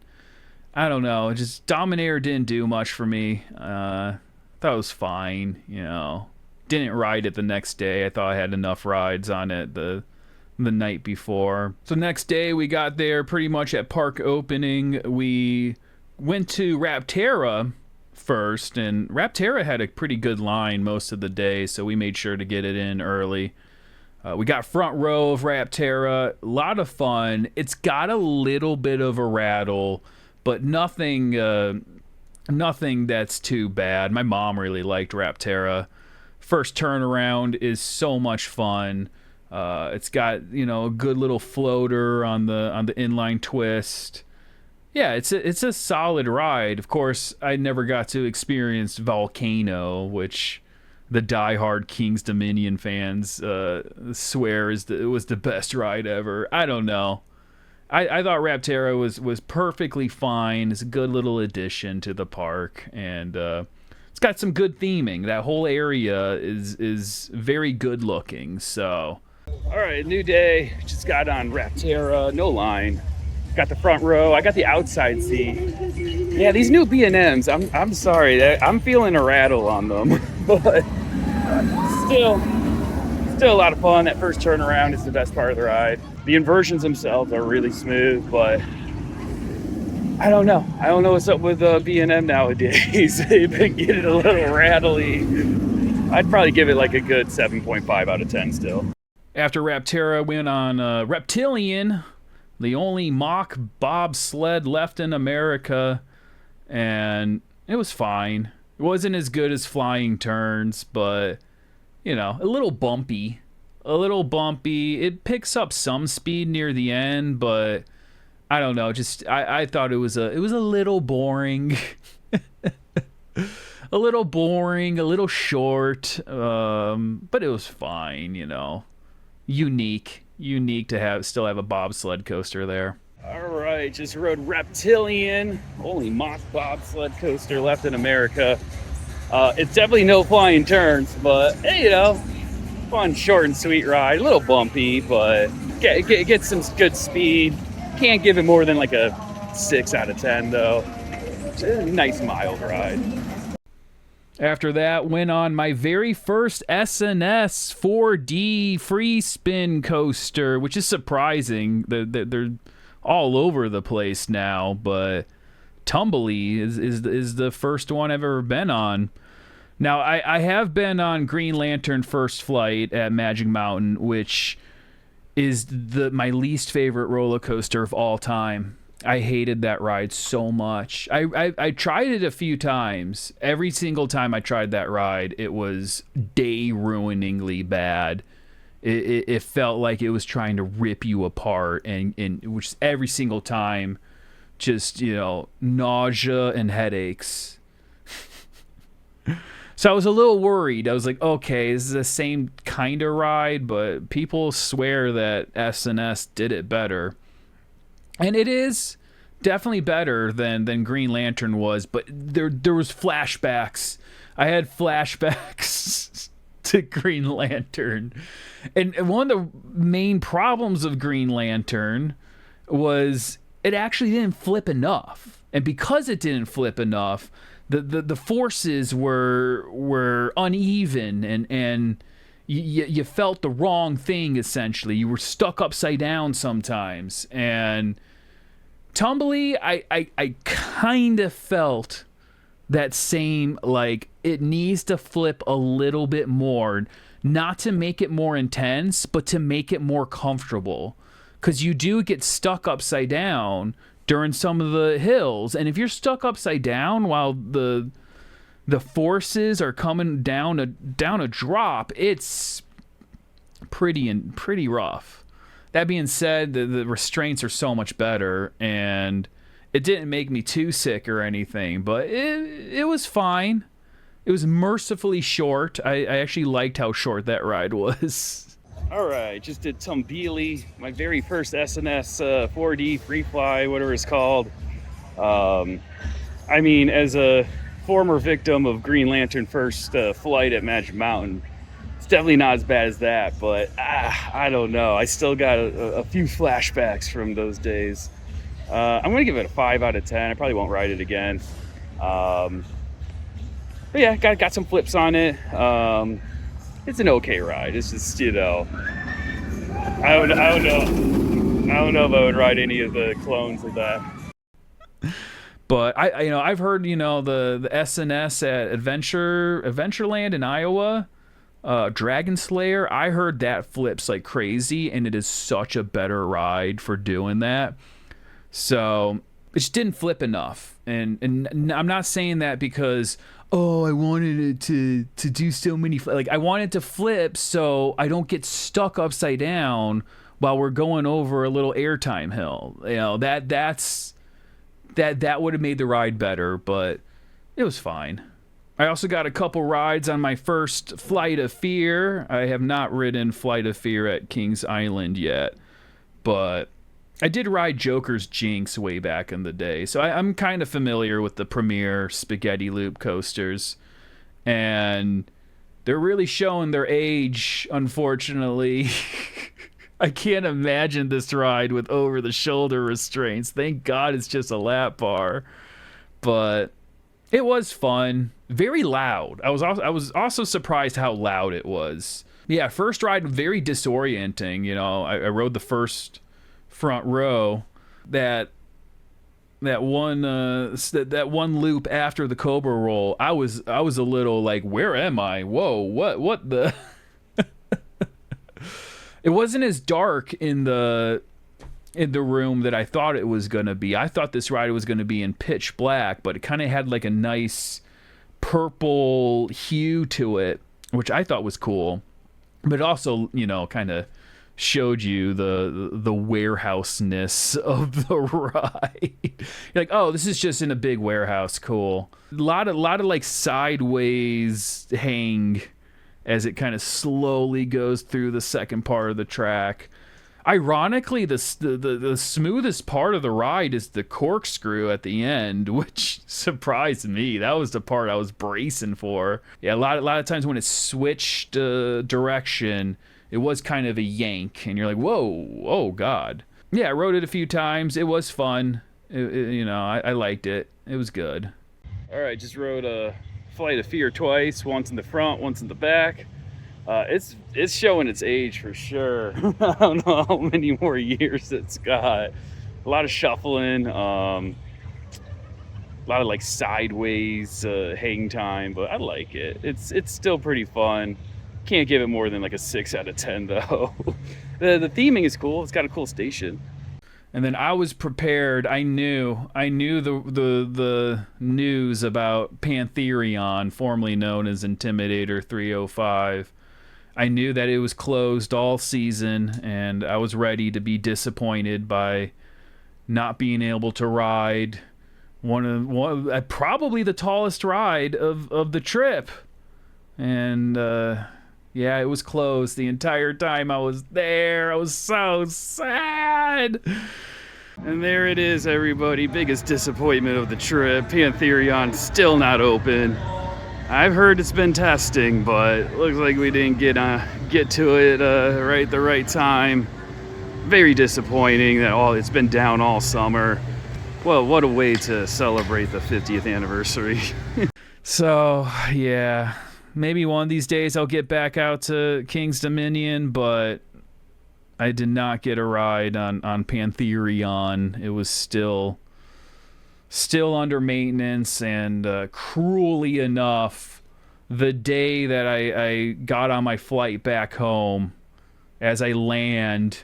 I don't know, just Dominator didn't do much for me. Thought it was fine, you know. Didn't ride it the next day. I thought I had enough rides on it the night before. So next day we got there pretty much at park opening. We went to Rapterra first, and Rapterra had a pretty good line most of the day, so we made sure to get it in early. We got front row of Rapterra. A lot of fun. It's got a little bit of a rattle, but nothing that's too bad. My mom really liked Rapterra. First turnaround is so much fun. It's got, you know, a good little floater on the inline twist. Yeah, it's a solid ride. Of course, I never got to experience Volcano, which the diehard King's Dominion fans swear it was the best ride ever. I don't know. I thought Rapterra was perfectly fine. It's a good little addition to the park, and it's got some good theming. That whole area is very good looking. So, all right, new day. Just got on Rapterra, no line. Got the front row. I got the outside seat. Yeah, these new B&Ms. I'm sorry. I'm feeling a rattle on them, but still a lot of fun. That first turnaround is the best part of the ride. The inversions themselves are really smooth, but I don't know. I don't know what's up with B&M nowadays. They've been getting a little rattly. I'd probably give it like a good 7.5 out of 10 still. After Rapterra, went on Reptilian, the only mock bobsled left in America, and it was fine. It wasn't as good as Flying Turns, but, you know, a little bumpy. It picks up some speed near the end, but I don't know. Just I thought it was a little boring, a little short, but it was fine. You know, unique. unique to still have a bobsled coaster there. All right, just rode Reptilian, only mock bobsled coaster left in America. It's definitely no flying turns, but hey, fun, short and sweet ride. A little bumpy, but get some good speed. Can't give it more than like a 6 out of 10 though. It's a nice mild ride. After that, went on my very first SNS 4D free spin coaster, which is surprising. They're all over the place now, but Tumbly is the first one I've ever been on. Now, I have been on Green Lantern First Flight at Magic Mountain, which is my least favorite roller coaster of all time. I hated that ride so much. I tried it a few times. Every single time I tried that ride, it was day-ruiningly bad. It felt like it was trying to rip you apart, and which every single time, just, nausea and headaches. So I was a little worried. I was like, okay, this is the same kind of ride, but people swear that S&S did it better. And it is definitely better than Green Lantern was, but there was flashbacks. I had flashbacks to Green Lantern. And one of the main problems of Green Lantern was it actually didn't flip enough. And because it didn't flip enough, the forces were uneven, and you felt the wrong thing, essentially. You were stuck upside down sometimes. And Tumbly, I kind of felt that same, like, it needs to flip a little bit more, not to make it more intense, but to make it more comfortable. Because you do get stuck upside down during some of the hills, and if you're stuck upside down while the forces are coming down a drop, it's pretty rough. That being said, the restraints are so much better, and it didn't make me too sick or anything, but it was fine. It was mercifully short. I actually liked how short that ride was. All right, just did Tumbly, my very first SNS 4D free fly, whatever it's called. I mean, as a former victim of Green Lantern First Flight at Magic Mountain, it's definitely not as bad as that, but I don't know. I still got a few flashbacks from those days. I'm going to give it a 5 out of 10. I probably won't ride it again. But yeah, got some flips on it. It's an okay ride. It's just, I don't know if I would ride any of the clones of that. But I've heard, the SNS at Adventureland in Iowa, Dragon Slayer, I heard that flips like crazy, and it is such a better ride for doing that. So it just didn't flip enough. And I'm not saying that because, I wanted it to do so many, like, I wanted to flip so I don't get stuck upside down while we're going over a little airtime hill. That would have made the ride better, but it was fine. I also got a couple rides on my first Flight of Fear. I have not ridden Flight of Fear at Kings Island yet, but I did ride Joker's Jinx way back in the day, so I'm kind of familiar with the premier spaghetti loop coasters, and they're really showing their age, unfortunately. I can't imagine this ride with over-the-shoulder restraints. Thank God it's just a lap bar, but it was fun. Very loud. I was also surprised how loud it was. Yeah, first ride, very disorienting. I rode the first front row. That one loop after the Cobra roll, I was a little like, where am I? Whoa, what the? It wasn't as dark in the room that I thought it was gonna be. I thought this ride was gonna be in pitch black, but it kind of had like a nice purple hue to it, which I thought was cool. But it also, kind of showed you the warehouseness of the ride. You're like, oh, this is just in a big warehouse. Cool. A lot of like sideways hang as it kind of slowly goes through the second part of the track. Ironically, the smoothest part of the ride is the corkscrew at the end, which surprised me. That was the part I was bracing for. Yeah, a lot of times when it switched direction, it was kind of a yank, and you're like, whoa, oh God. Yeah, I rode it a few times. It was fun. I liked it. It was good. All right, just rode a Flight of Fear twice, once in the front, once in the back. It's showing its age for sure. I don't know how many more years it's got. A lot of shuffling, a lot of like sideways hang time, but I like it. It's still pretty fun. Can't give it more than like a 6 out of 10 though. The theming is cool. It's got a cool station. And then I was prepared. I knew the news about Pantherion, formerly known as Intimidator 305. I knew that it was closed all season, and I was ready to be disappointed by not being able to ride one probably the tallest ride of the trip. And yeah, it was closed the entire time I was there. I was so sad. And there it is, everybody. Biggest disappointment of the trip. Pantherion still not open. I've heard it's been testing, but looks like we didn't get to it the right time. Very disappointing that it's been down all summer. Well, what a way to celebrate the 50th anniversary. So, yeah, maybe one of these days I'll get back out to King's Dominion, but I did not get a ride on Pantherion. It was still under maintenance, and cruelly enough, the day that I got on my flight back home, as I land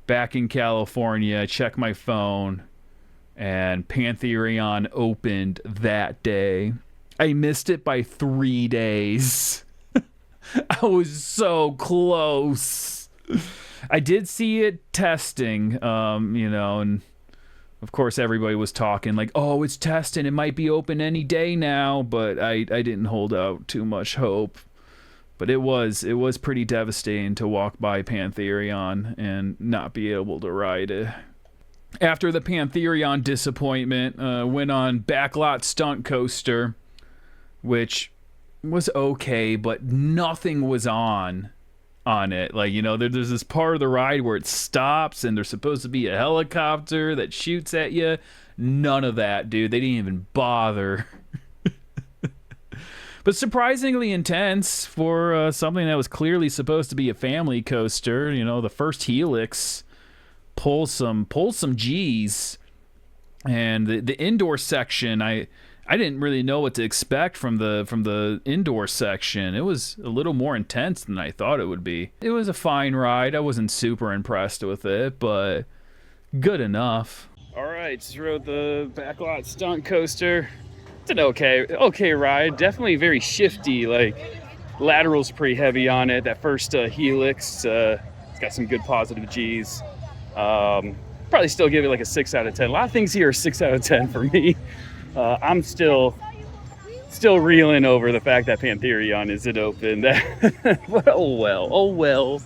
back in California, I check my phone, and Pantherion opened that day. I missed it by 3 days. I was so close. I did see it testing, and of course, everybody was talking like, oh, it's testing. It might be open any day now. But I didn't hold out too much hope. But it was pretty devastating to walk by Pantherion and not be able to ride it. After the Pantherion disappointment, went on Backlot Stunt Coaster, which was okay, but nothing was on it. Like, there's this part of the ride where it stops and there's supposed to be a helicopter that shoots at you. None of that, dude. They didn't even bother. But surprisingly intense for something that was clearly supposed to be a family coaster. The first Helix pulls some G's, and the indoor section, I didn't really know what to expect from the indoor section. It was a little more intense than I thought it would be. It was a fine ride. I wasn't super impressed with it, but good enough. All right, just rode the Backlot Stunt Coaster. It's an okay ride. Definitely very shifty. Like, lateral's pretty heavy on it. That first Helix, it's got some good positive G's. Probably still give it like a 6 out of 10. A lot of things here are 6 out of 10 for me. I'm still reeling over the fact that Pantherion isn't open. But oh well.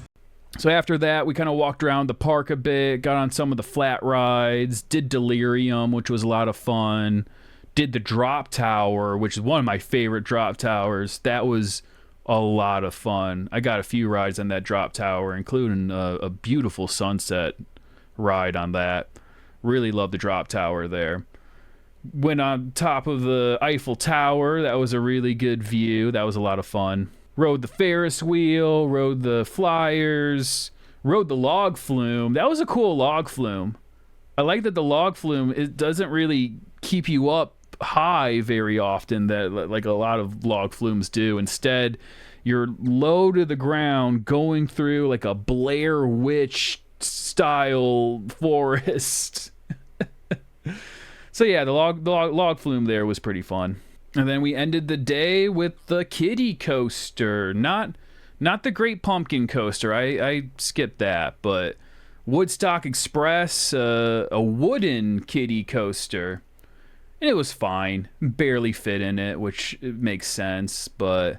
So after that, we kind of walked around the park a bit, got on some of the flat rides, did Delirium, which was a lot of fun, did the drop tower, which is one of my favorite drop towers. That was a lot of fun. I got a few rides on that drop tower, including a beautiful sunset ride on that. Really love the drop tower there. Went on top of the Eiffel Tower. That was a really good view. That was a lot of fun. Rode the Ferris wheel, rode the flyers, rode the log flume. That was a cool log flume. I like that the log flume, it doesn't really keep you up high very often, that like a lot of log flumes do. Instead, you're low to the ground going through like a Blair Witch style forest. So yeah, the log flume there was pretty fun. And then we ended the day with the kiddie coaster. Not the Great Pumpkin coaster. I skipped that, but Woodstock Express, a wooden kiddie coaster. And it was fine. Barely fit in it, which makes sense, but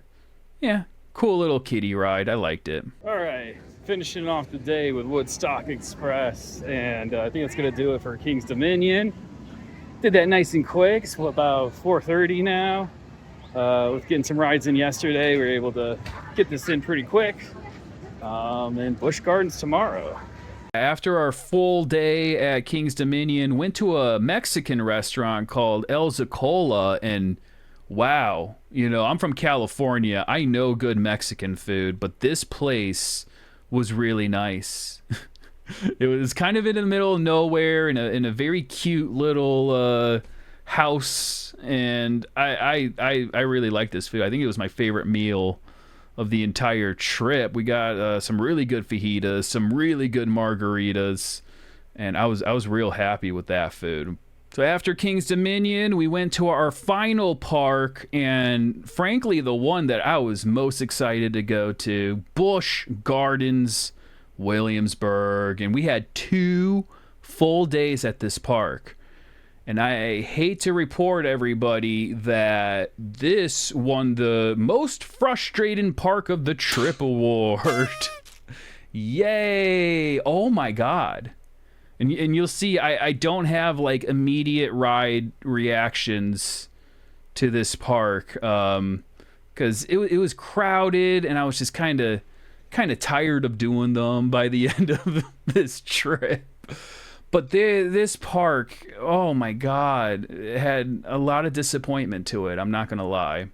yeah, cool little kiddie ride. I liked it. All right. finishing off the day with Woodstock Express, and I think that's going to do it for King's Dominion. Did that nice and quick. It's about 4:30 now. With getting some rides in yesterday, we were able to get this in pretty quick. And Busch Gardens tomorrow. After our full day at King's Dominion, went to a Mexican restaurant called El Zacola, and wow, you know, I'm from California. I know good Mexican food, but this place was really nice. It was kind of in the middle of nowhere in a very cute little house, and I really liked this food. I think it was my favorite meal of the entire trip. We got some really good fajitas, some really good margaritas, and I was real happy with that food. So after King's Dominion, we went to our final park, and frankly, the one that I was most excited to go to, Busch Gardens, Williamsburg, and we had 2 full days at this park. And I hate to report, everybody, that this won the most frustrating park of the trip award. Yay! Oh my God. And you'll see, I don't have like immediate ride reactions to this park, because it was crowded, and I was just kind of tired of doing them by the end of this trip. But this park, oh my God, it had a lot of disappointment to it. I'm not gonna lie.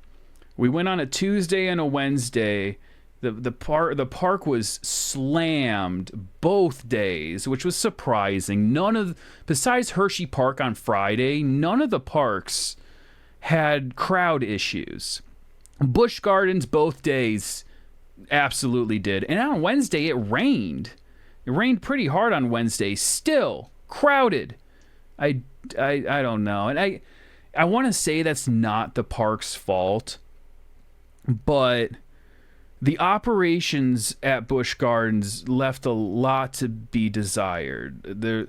We went on a Tuesday and a Wednesday. The park was slammed both days, which was surprising. Besides Hersheypark on Friday, none of the parks had crowd issues. Busch Gardens both days absolutely did, and on Wednesday it rained. It rained pretty hard on Wednesday. Still crowded. I don't know. And I want to say that's not the park's fault, but the operations at Busch Gardens left a lot to be desired. The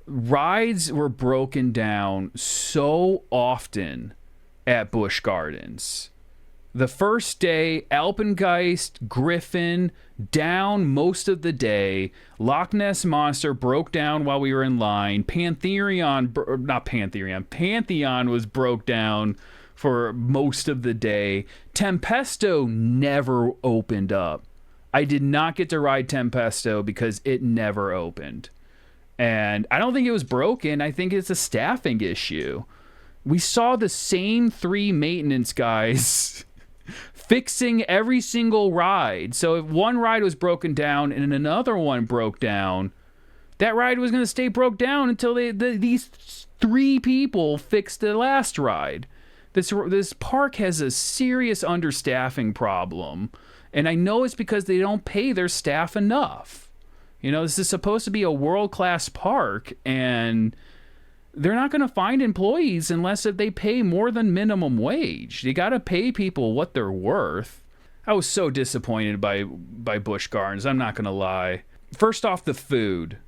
rides were broken down so often at Busch Gardens. The first day, Alpengeist, Griffin, down most of the day. Loch Ness Monster broke down while we were in line. Pantheon was broke down for most of the day. Tempesto never opened up. I did not get to ride Tempesto because it never opened. And I don't think it was broken. I think it's a staffing issue. We saw the same 3 maintenance guys fixing every single ride. So if one ride was broken down and another one broke down, that ride was going to stay broke down until these 3 people fixed the last ride. This park has a serious understaffing problem, and I know it's because they don't pay their staff enough. You know, this is supposed to be a world-class park, and they're not going to find employees unless if they pay more than minimum wage. You got to pay people what they're worth. I was so disappointed by Busch Gardens, I'm not going to lie. First off, the food.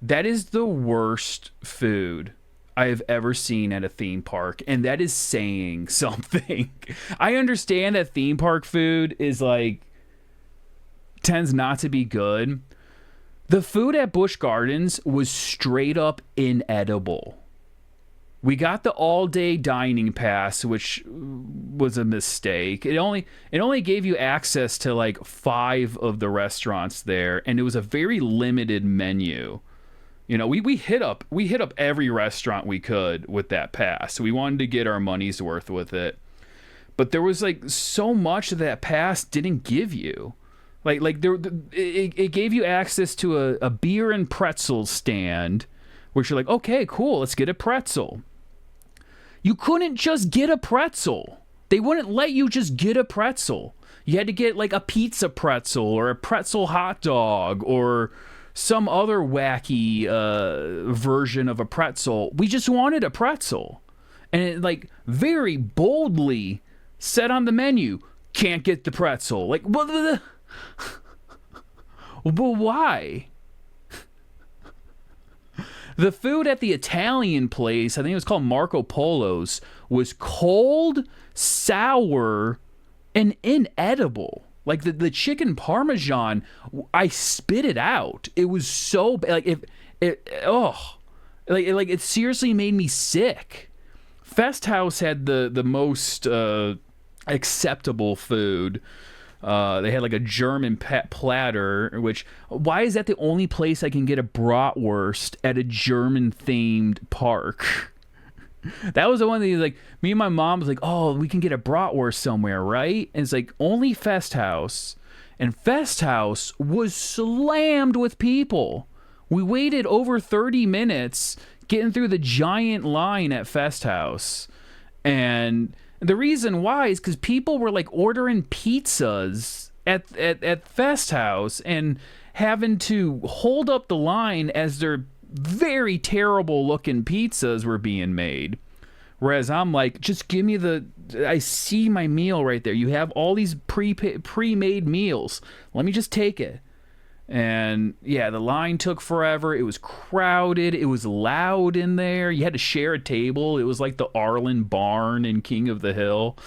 That is the worst food I have ever seen at a theme park, and that is saying something. I understand that theme park food is tends not to be good. The food at Busch Gardens was straight up inedible. We got the all-day dining pass, which was a mistake. It only gave you access to 5 of the restaurants there, and it was a very limited menu. You know, we hit up every restaurant we could with that pass. We wanted to get our money's worth with it. But there was so much that pass didn't give you. It gave you access to a beer and pretzel stand, which you're like, okay, cool, let's get a pretzel. You couldn't just get a pretzel. They wouldn't let you just get a pretzel. You had to get a pizza pretzel or a pretzel hot dog or some other wacky version of a pretzel. We just wanted a pretzel. And it very boldly said on the menu, can't get the pretzel. But why? The food at the Italian place, I think it was called Marco Polo's, was cold, sour, and inedible. Like the chicken parmesan, I spit it out. It was so bad. Like it seriously made me sick. Fest House had the most acceptable food. They had like a German platter, which, why is that the only place I can get a bratwurst at a German themed park? That was the one thing, like, me and my mom was like, oh, we can get a bratwurst somewhere, right? And it's like, only Fest House. And Fest House was slammed with people. We waited over 30 minutes getting through the giant line at Fest House. And the reason why is because people were like ordering pizzas at Fest House and having to hold up the line as their very terrible looking pizzas were being made. Whereas I'm like, just give me I see my meal right there. You have all these pre-made meals. Let me just take it. And yeah, the line took forever. It was crowded. It was loud in there. You had to share a table. It was like the Arlen Barn in King of the Hill.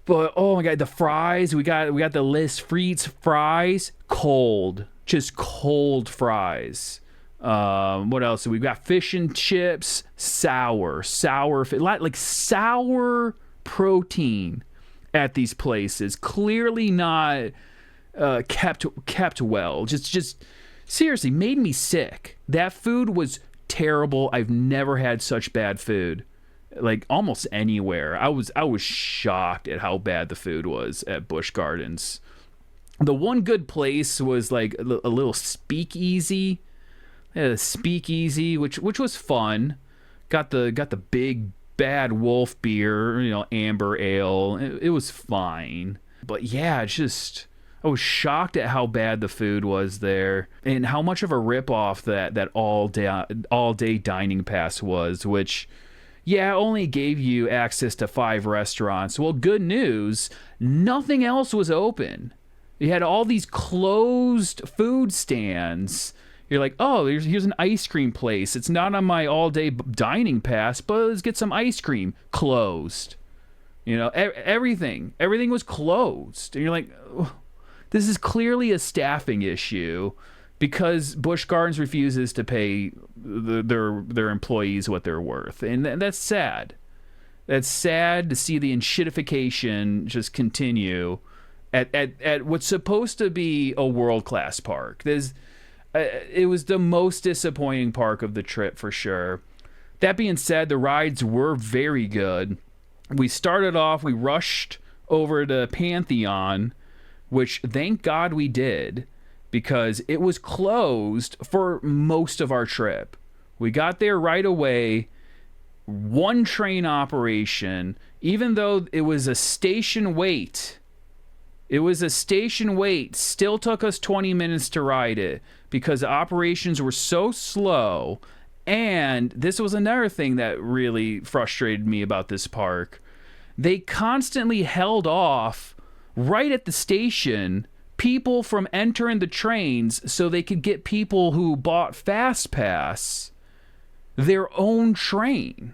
But oh my God, the fries, we got the list. Frites fries, cold. Just cold fries. What else? We got fish and chips, sour protein at these places. Clearly not kept well. Just seriously made me sick. That food was terrible. I've never had such bad food, like almost anywhere. I was shocked at how bad the food was at Busch Gardens. The one good place was like a little speakeasy. A speakeasy, which was fun. Got the big bad wolf beer, amber ale. It was fine. But yeah, I was shocked at how bad the food was there and how much of a ripoff that all day dining pass was, which only gave you access to 5 restaurants. Well, good news, nothing else was open. You had all these closed food stands. You're like, oh, here's an ice cream place. It's not on my all-day dining pass, but let's get some ice cream. Closed. Everything was closed. And you're like, oh, this is clearly a staffing issue because Busch Gardens refuses to pay their employees what they're worth. And that's sad. That's sad to see the enshittification just continue at what's supposed to be a world-class park. It was the most disappointing park of the trip for sure. That being said, the rides were very good. We started off, we rushed over to Pantheon, which thank God we did because it was closed for most of our trip. We got there right away, one train operation, even though it was a station wait. Still took us 20 minutes to ride it because the operations were so slow. And this was another thing that really frustrated me about this park. They constantly held off right at the station people from entering the trains so they could get people who bought Fast Pass their own train.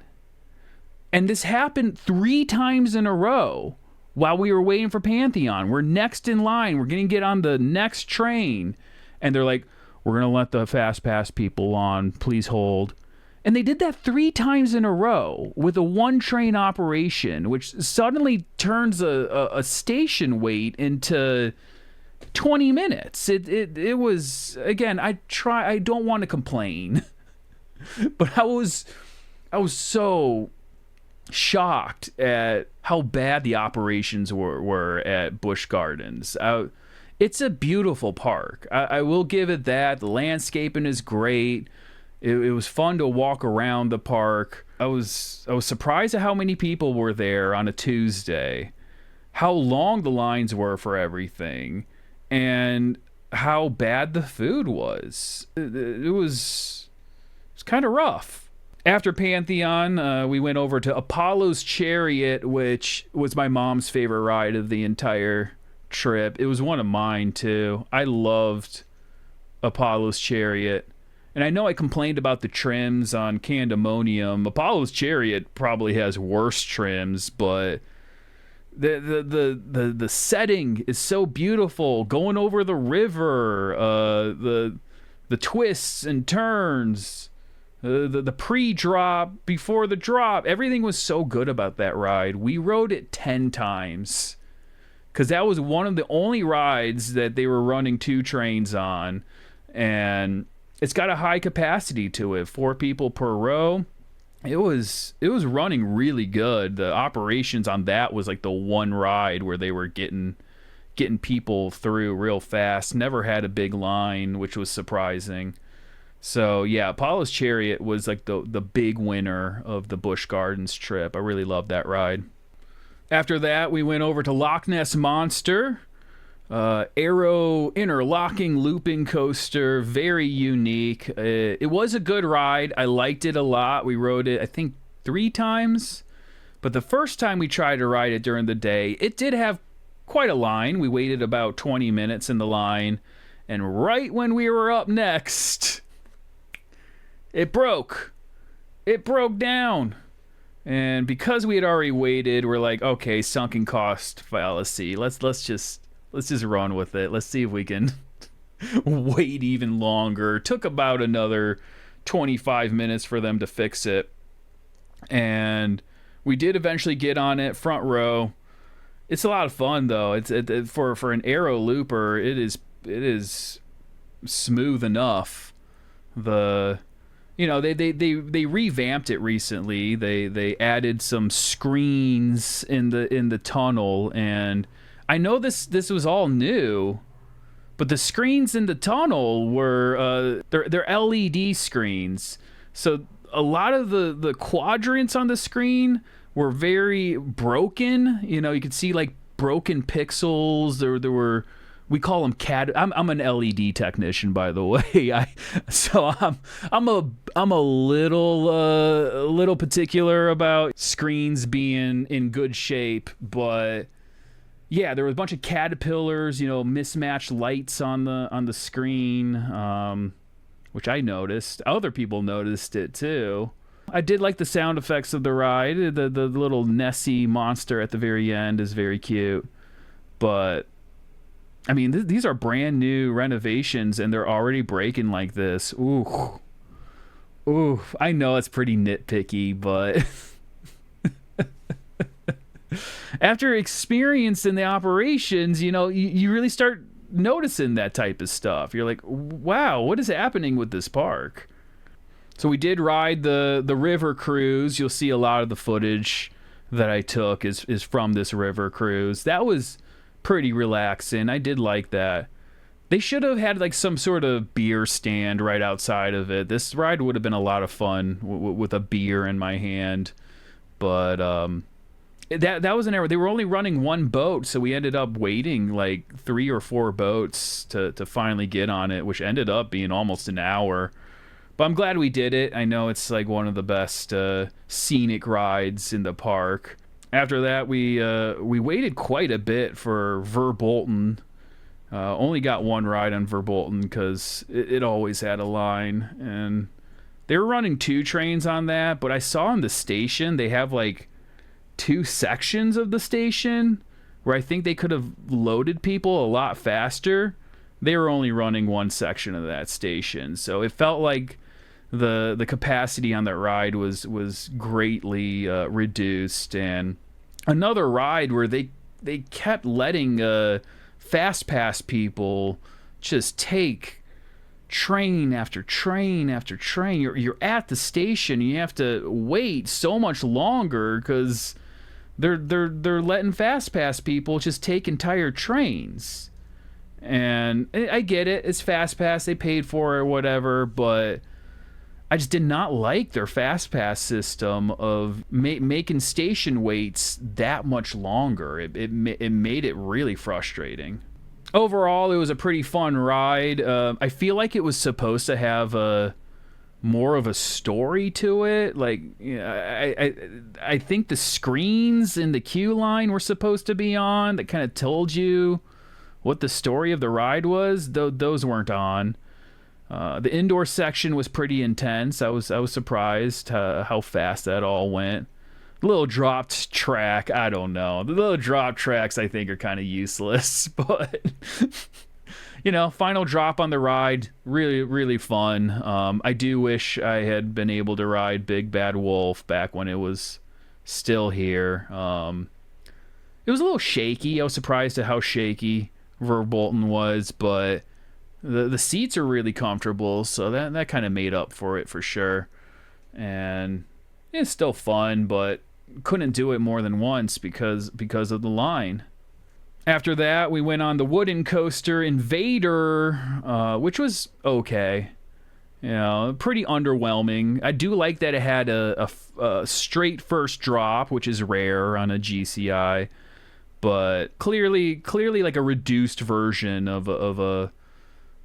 And this happened 3 times in a row. While we were waiting for Pantheon, we're next in line. We're going to get on the next train. And they're like, we're going to let the Fast Pass people on. Please hold. And they did that 3 times in a row with a 1-train operation, which suddenly turns a station wait into 20 minutes. It was, again, I don't want to complain. But I was so shocked at how bad the operations were at Busch Gardens. It's a beautiful park. I will give it that. The landscaping is great. It was fun to walk around the park. I was surprised at how many people were there on a Tuesday, how long the lines were for everything, and how bad the food was. It was kind of rough. After Pantheon, we went over to Apollo's Chariot, which was my mom's favorite ride of the entire trip. It was one of mine, too. I loved Apollo's Chariot. And I know I complained about the trims on Candemonium. Apollo's Chariot probably has worse trims, but The setting is so beautiful, going over the river, the twists and turns, the pre-drop, before the drop. Everything was so good about that ride. We rode it 10 times because that was one of the only rides that they were running 2 trains on, and it's got a high capacity to it, 4 people per row. It was running really good. The operations on that was like the one ride where they were getting people through real fast. Never had a big line, which was surprising. So yeah, Apollo's Chariot was like the big winner of the Busch Gardens trip. I really loved that ride. After that, we went over to Loch Ness Monster. Arrow interlocking looping coaster, very unique. It was a good ride. I liked it a lot. We rode it, I think, 3 times. But the first time we tried to ride it during the day, it did have quite a line. We waited about 20 minutes in the line. And right when we were up next, it broke. It broke down. And because we had already waited, we're like, okay, sunken cost fallacy. Let's just run with it. Let's see if we can wait even longer. It took about another 25 minutes for them to fix it. And we did eventually get on it, front row. It's a lot of fun, though. For an Arrow looper, it is smooth enough. They revamped it recently. They added some screens in the tunnel, and I know this was all new, but the screens in the tunnel were they're LED screens. So a lot of the quadrants on the screen were very broken. You could see like broken pixels. There were, we call them I'm an LED technician, by the way. I'm a little particular about screens being in good shape, but yeah, there was a bunch of caterpillars, mismatched lights on the screen, which I noticed. Other people noticed it too. I did like the sound effects of the ride. The little Nessie monster at the very end is very cute. But, I mean, these are brand new renovations, and they're already breaking like this. Ooh. I know it's pretty nitpicky, but after experiencing the operations, you really start noticing that type of stuff. You're like, wow, what is happening with this park? So we did ride the river cruise. You'll see a lot of the footage that I took is from this river cruise. That was pretty relaxing. I did like that. They should have had like some sort of beer stand right outside of it. This ride would have been a lot of fun with a beer in my hand. But that was an error. They were only running 1 boat, so we ended up waiting like 3 or 4 boats to finally get on it, which ended up being almost an hour. But I'm glad we did it. I know it's like one of the best scenic rides in the park. After that, we waited quite a bit for Verbolten. Only got 1 ride on Verbolten because it always had a line. And they were running 2 trains on that, but I saw on the station they have like 2 sections of the station where I think they could have loaded people a lot faster. They were only running 1 section of that station, so it felt like the capacity on that ride was greatly reduced. And another ride where they kept letting fast pass people just take train after train after train. You're at the station, you have to wait so much longer because they're letting fast pass people just take entire trains. And I get it, it's fast pass, they paid for it or whatever, but I just did not like their fast pass system of making station waits that much longer. It made it really frustrating. Overall, it was a pretty fun ride. I feel like it was supposed to have more of a story to it. Like, I think the screens in the queue line were supposed to be on that kind of told you what the story of the ride was. Those weren't on. The indoor section was pretty intense. I was surprised how fast that all went. little dropped track, I don't know. The little drop tracks I think are kind of useless, but final drop on the ride, really, really fun. I do wish I had been able to ride Big Bad Wolf back when it was still here. It was a little shaky. I was surprised at how shaky Verbolten was, but the seats are really comfortable, so that kind of made up for it for sure. And it's still fun, but couldn't do it more than once because of the line. After that, we went on the wooden coaster Invader, which was okay. Pretty underwhelming. I do like that it had a straight first drop, which is rare on a GCI, but clearly like a reduced version of a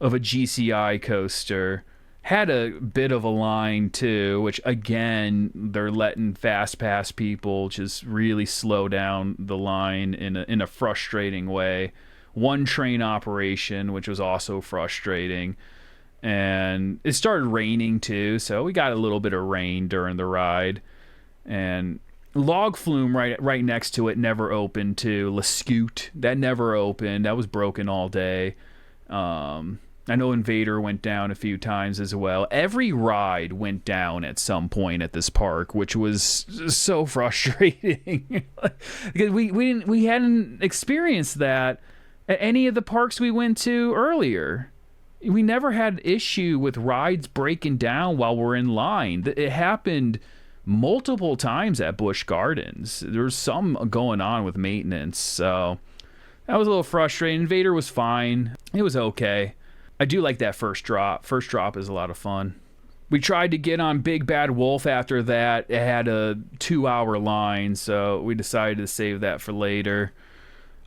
GCI coaster. Had a bit of a line too, which again they're letting fast pass people just really slow down the line in a frustrating way. One train operation, which was also frustrating, and it started raining too, so we got a little bit of rain during the ride. And log flume right next to it never opened too. Lescoot, that never opened. That was broken all day. I know Invader went down a few times as well. Every ride went down at some point at this park, which was so frustrating. Because we hadn't experienced that at any of the parks we went to earlier. We never had issue with rides breaking down while we're in line. It happened multiple times at Busch Gardens. There was some going on with maintenance, so that was a little frustrating. Invader was fine. It was okay. I do like that first drop. First drop is a lot of fun. We tried to get on Big Bad Wolf after that. It had a 2-hour line, so we decided to save that for later.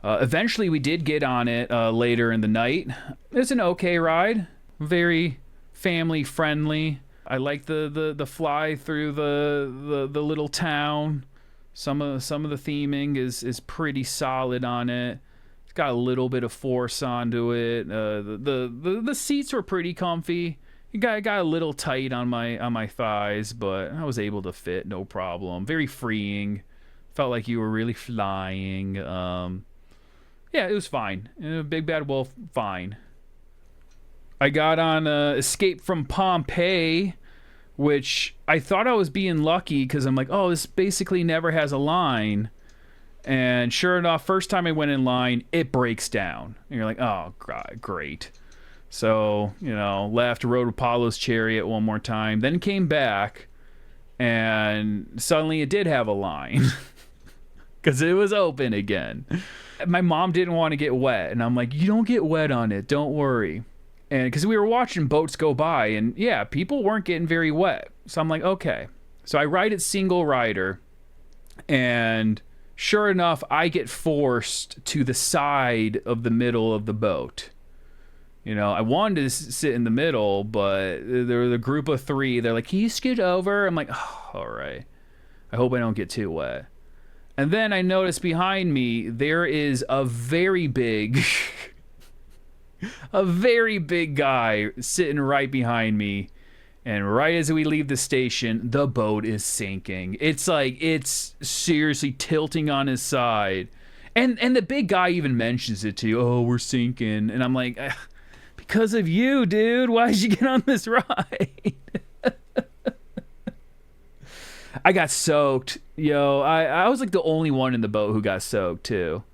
Eventually, we did get on it later in the night. It's an okay ride. Very family friendly. I like the fly through the little town. Some of the theming is pretty solid on it. It's got a little bit of force onto it. The seats were pretty comfy. It got a little tight on my thighs, but I was able to fit no problem. Very freeing. Felt like you were really flying. Yeah, it was fine. Big Bad Wolf, fine. I got on Escape from Pompeii, which I thought I was being lucky because I'm like, oh, this basically never has a line. And sure enough, first time I went in line, it breaks down. And you're like, oh, God, great. So, left, rode Apollo's Chariot one more time, then came back, and suddenly it did have a line because it was open again. My mom didn't want to get wet, and I'm like, you don't get wet on it, don't worry. And because we were watching boats go by, and yeah, people weren't getting very wet. So I'm like, okay. So I ride it single rider, and sure enough, I get forced to the side of the middle of the boat. I wanted to sit in the middle, but there was a group of 3. They're like, can you scoot over? I'm like, oh, all right. I hope I don't get too wet. And then I noticed behind me, there is a very big guy sitting right behind me. And right as we leave the station, the boat is sinking. It's like, it's seriously tilting on his side. And the big guy even mentions it to you. Oh, we're sinking. And I'm like, because of you, dude. Why did you get on this ride? I got soaked. I was like the only one in the boat who got soaked too.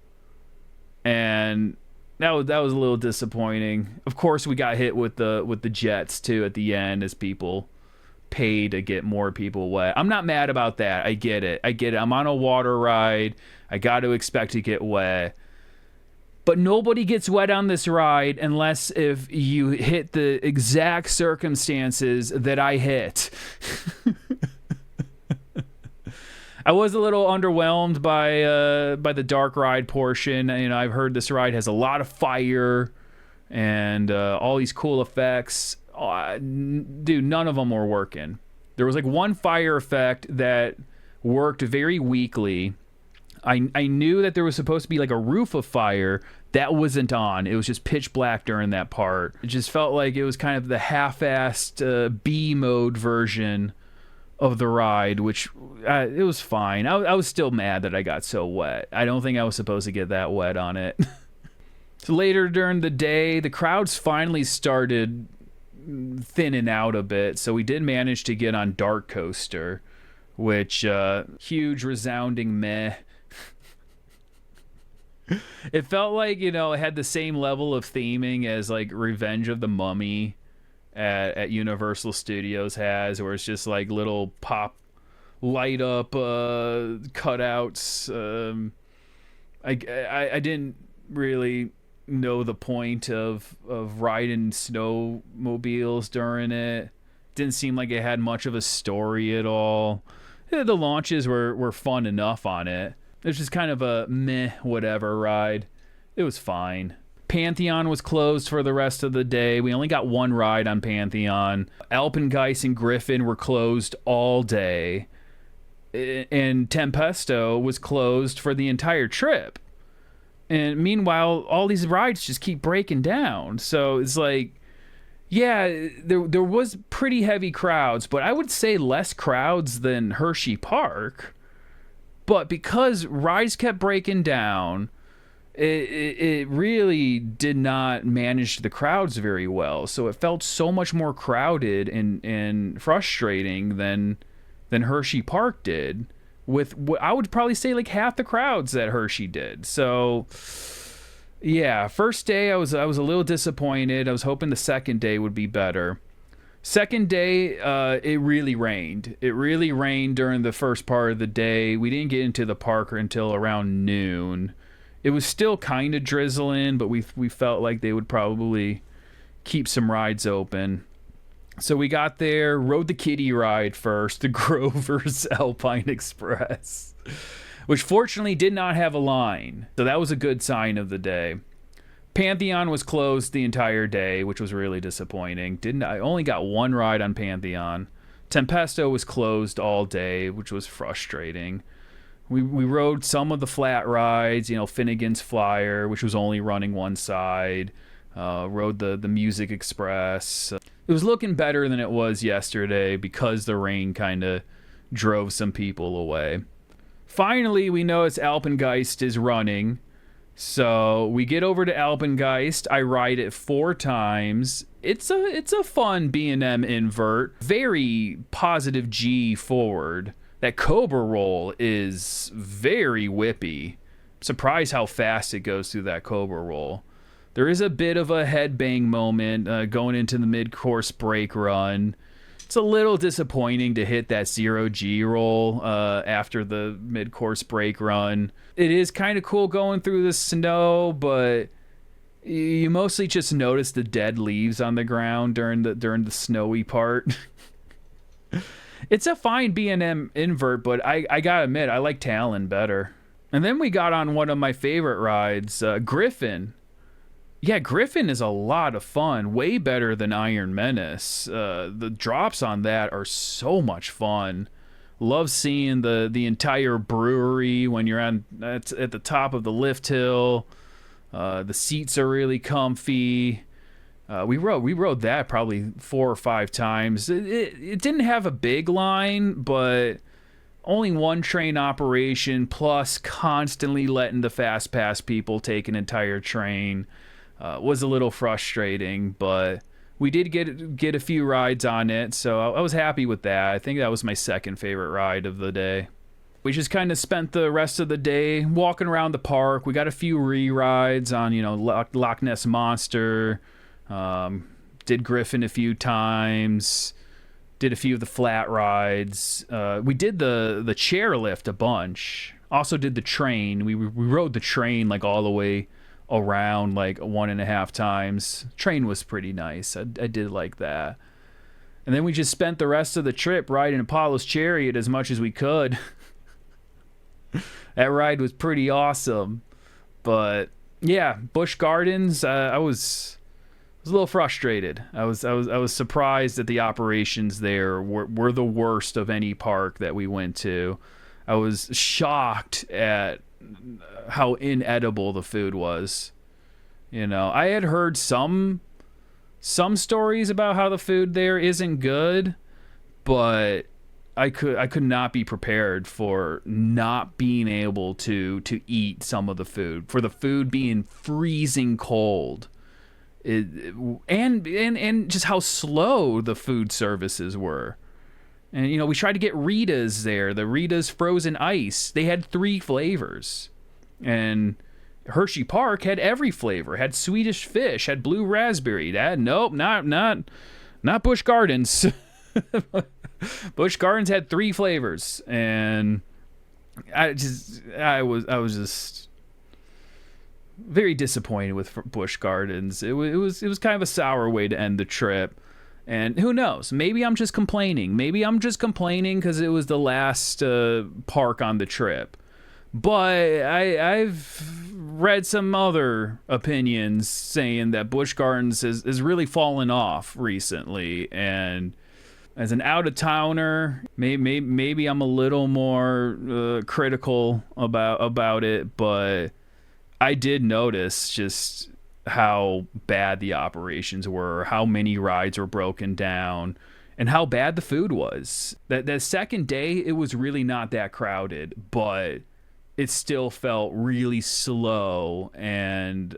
And that was a little disappointing. Of course, we got hit with the jets too at the end as people pay to get more people wet. I'm not mad about that. I get it. I'm on a water ride. I got to expect to get wet. But nobody gets wet on this ride unless if you hit the exact circumstances that I hit. I was a little underwhelmed by the dark ride portion. I've heard this ride has a lot of fire and all these cool effects. Dude, none of them were working. There was like one fire effect that worked very weakly. I knew that there was supposed to be like a roof of fire. That wasn't on. It was just pitch black during that part. It just felt like it was kind of the half-assed B mode version of the ride, which it was fine. I was still mad that I got so wet. I don't think I was supposed to get that wet on it. So later during the day, the crowds finally started thinning out a bit, so we did manage to get on Dark Coaster, which huge resounding meh. It felt like, it had the same level of theming as like Revenge of the Mummy at Universal Studios has, where it's just like little pop light up cutouts. I didn't really know the point of riding snowmobiles during it. Didn't seem like it had much of a story at all. The launches were fun enough on it. It was just kind of a meh whatever ride. It was fine. Pantheon was closed for the rest of the day. We only got one ride on Pantheon. Alpengeist and Griffin were closed all day. And Tempesto was closed for the entire trip. And meanwhile, all these rides just keep breaking down. So it's like, yeah, there was pretty heavy crowds, but I would say less crowds than Hersheypark. But because rides kept breaking down, it really did not manage the crowds very well. So it felt so much more crowded and frustrating than Hersheypark did. With I would probably say like half the crowds that Hershey did. So yeah, first day I was a little disappointed. I was hoping the second day would be better. Second day, it really rained. It really rained during the first part of the day. We didn't get into the park until around noon. It was still kind of drizzling, but we felt like they would probably keep some rides open. So we got there, rode the kiddie ride first, the Grover's Alpine Express, which fortunately did not have a line. So that was a good sign of the day. Pantheon was closed the entire day, which was really disappointing. I only got one ride on Pantheon. Tempesto was closed all day, which was frustrating. We rode some of the flat rides, Finnegan's Flyer, which was only running one side. Rode the Music Express. It was looking better than it was yesterday because the rain kind of drove some people away. Finally, we notice Alpengeist is running. So we get over to Alpengeist. I ride it 4 times. It's a fun B&M invert. Very positive G forward. That Cobra roll is very whippy. Surprised how fast it goes through that Cobra roll. There is a bit of a headbang moment going into the mid-course brake run. It's a little disappointing to hit that 0G roll after the mid-course brake run. It is kind of cool going through the snow, but you mostly just notice the dead leaves on the ground during the snowy part. It's a fine B&M invert, but I gotta admit, I like Talon better. And then we got on one of my favorite rides, Griffin. Yeah, Griffin is a lot of fun. Way better than Iron Menace. The drops on that are so much fun. Love seeing the entire brewery when you're at the top of the lift hill. The seats are really comfy. We rode that probably 4 or 5 times. It didn't have a big line, but only one train operation, plus constantly letting the fast pass people take an entire train. Was a little frustrating, but we did get a few rides on it, so I was happy with that. I think that was my second favorite ride of the day. We just kind of spent the rest of the day walking around the park. We got a few re-rides on, Loch Ness Monster. Did Griffin a few times. Did a few of the flat rides. We did the chairlift a bunch. Also did the train. We rode the train like all the way around like 1.5 times. Train was pretty nice. I did like that. And then we just spent the rest of the trip riding Apollo's Chariot as much as we could. That ride was pretty awesome. But yeah, Busch Gardens, I was a little frustrated. I was surprised that the operations there were the worst of any park that we went to. I was shocked at how inedible the food was. I had heard some stories about how the food there isn't good, but I could not be prepared for not being able to eat some of the food, for the food being freezing cold. And just how slow the food services were. And, we tried to get Rita's there, the Rita's frozen ice. They had 3 flavors. And Hersheypark had every flavor, had Swedish fish, had blue raspberry. Nope, not Busch Gardens. Busch Gardens had 3 flavors. And I was just very disappointed with Busch Gardens. It was kind of a sour way to end the trip. And who knows? Maybe I'm just complaining. Maybe I'm just complaining because it was the last park on the trip. But I've read some other opinions saying that Busch Gardens has really fallen off recently. And as an out-of-towner, maybe I'm a little more critical about it. But I did notice just how bad the operations were, how many rides were broken down, and how bad the food was. That second day, it was really not that crowded, but it still felt really slow and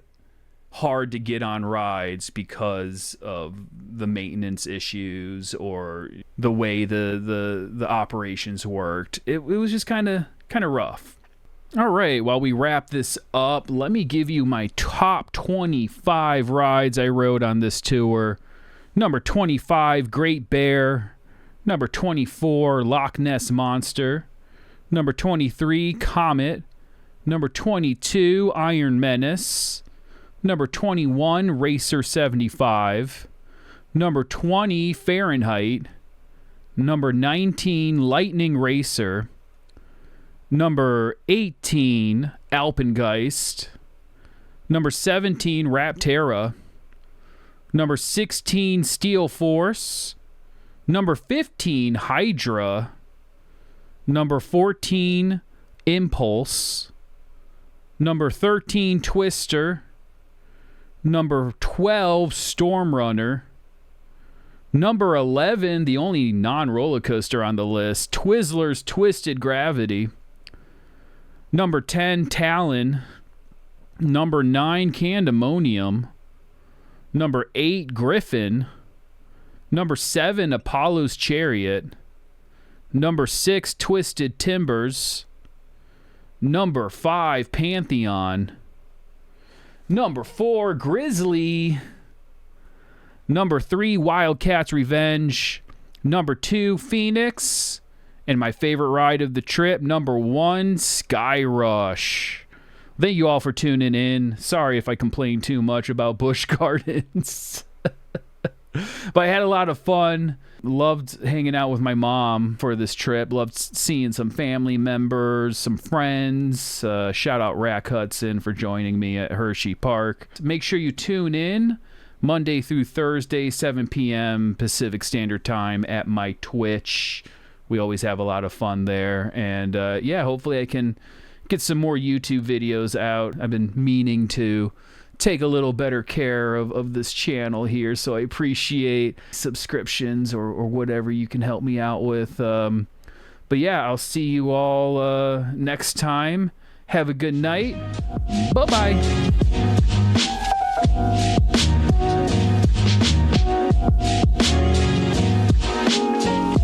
hard to get on rides because of the maintenance issues or the way the operations worked. It was just kind of rough. All right, while we wrap this up, let me give you my top 25 rides I rode on this tour. Number 25, Great Bear. Number 24, Loch Ness Monster. Number 23, Comet. Number 22, Iron Menace. Number 21, Racer 75. Number 20, Fahrenheit. Number 19, Lightning Racer. Number 18, Alpengeist. Number 17, Rapterra. Number 16, Steel Force. Number 15, Hydra. Number 14, Impulse. Number 13, Twister. Number 12, Storm Runner. Number 11, the only non-roller coaster on the list, Twizzlers Twisted Gravity. Number 10, Talon. Number 9, Candemonium. Number 8, Griffin. Number 7, Apollo's Chariot. Number 6, Twisted Timbers. Number 5, Pantheon. Number 4, Grizzly. Number 3, Wildcats Revenge. Number 2, Phoenix. And my favorite ride of the trip, number 1, Sky Rush. Thank you all for tuning in. Sorry if I complained too much about Busch Gardens. But I had a lot of fun. Loved hanging out with my mom for this trip. Loved seeing some family members, some friends. Shout out RaccHudson for joining me at Hersheypark. Make sure you tune in Monday through Thursday, 7 p.m. Pacific Standard Time at my Twitch. We always have a lot of fun there. And hopefully I can get some more YouTube videos out. I've been meaning to take a little better care of this channel here, so I appreciate subscriptions or whatever you can help me out with. But yeah, I'll see you all next time. Have a good night. Bye-bye.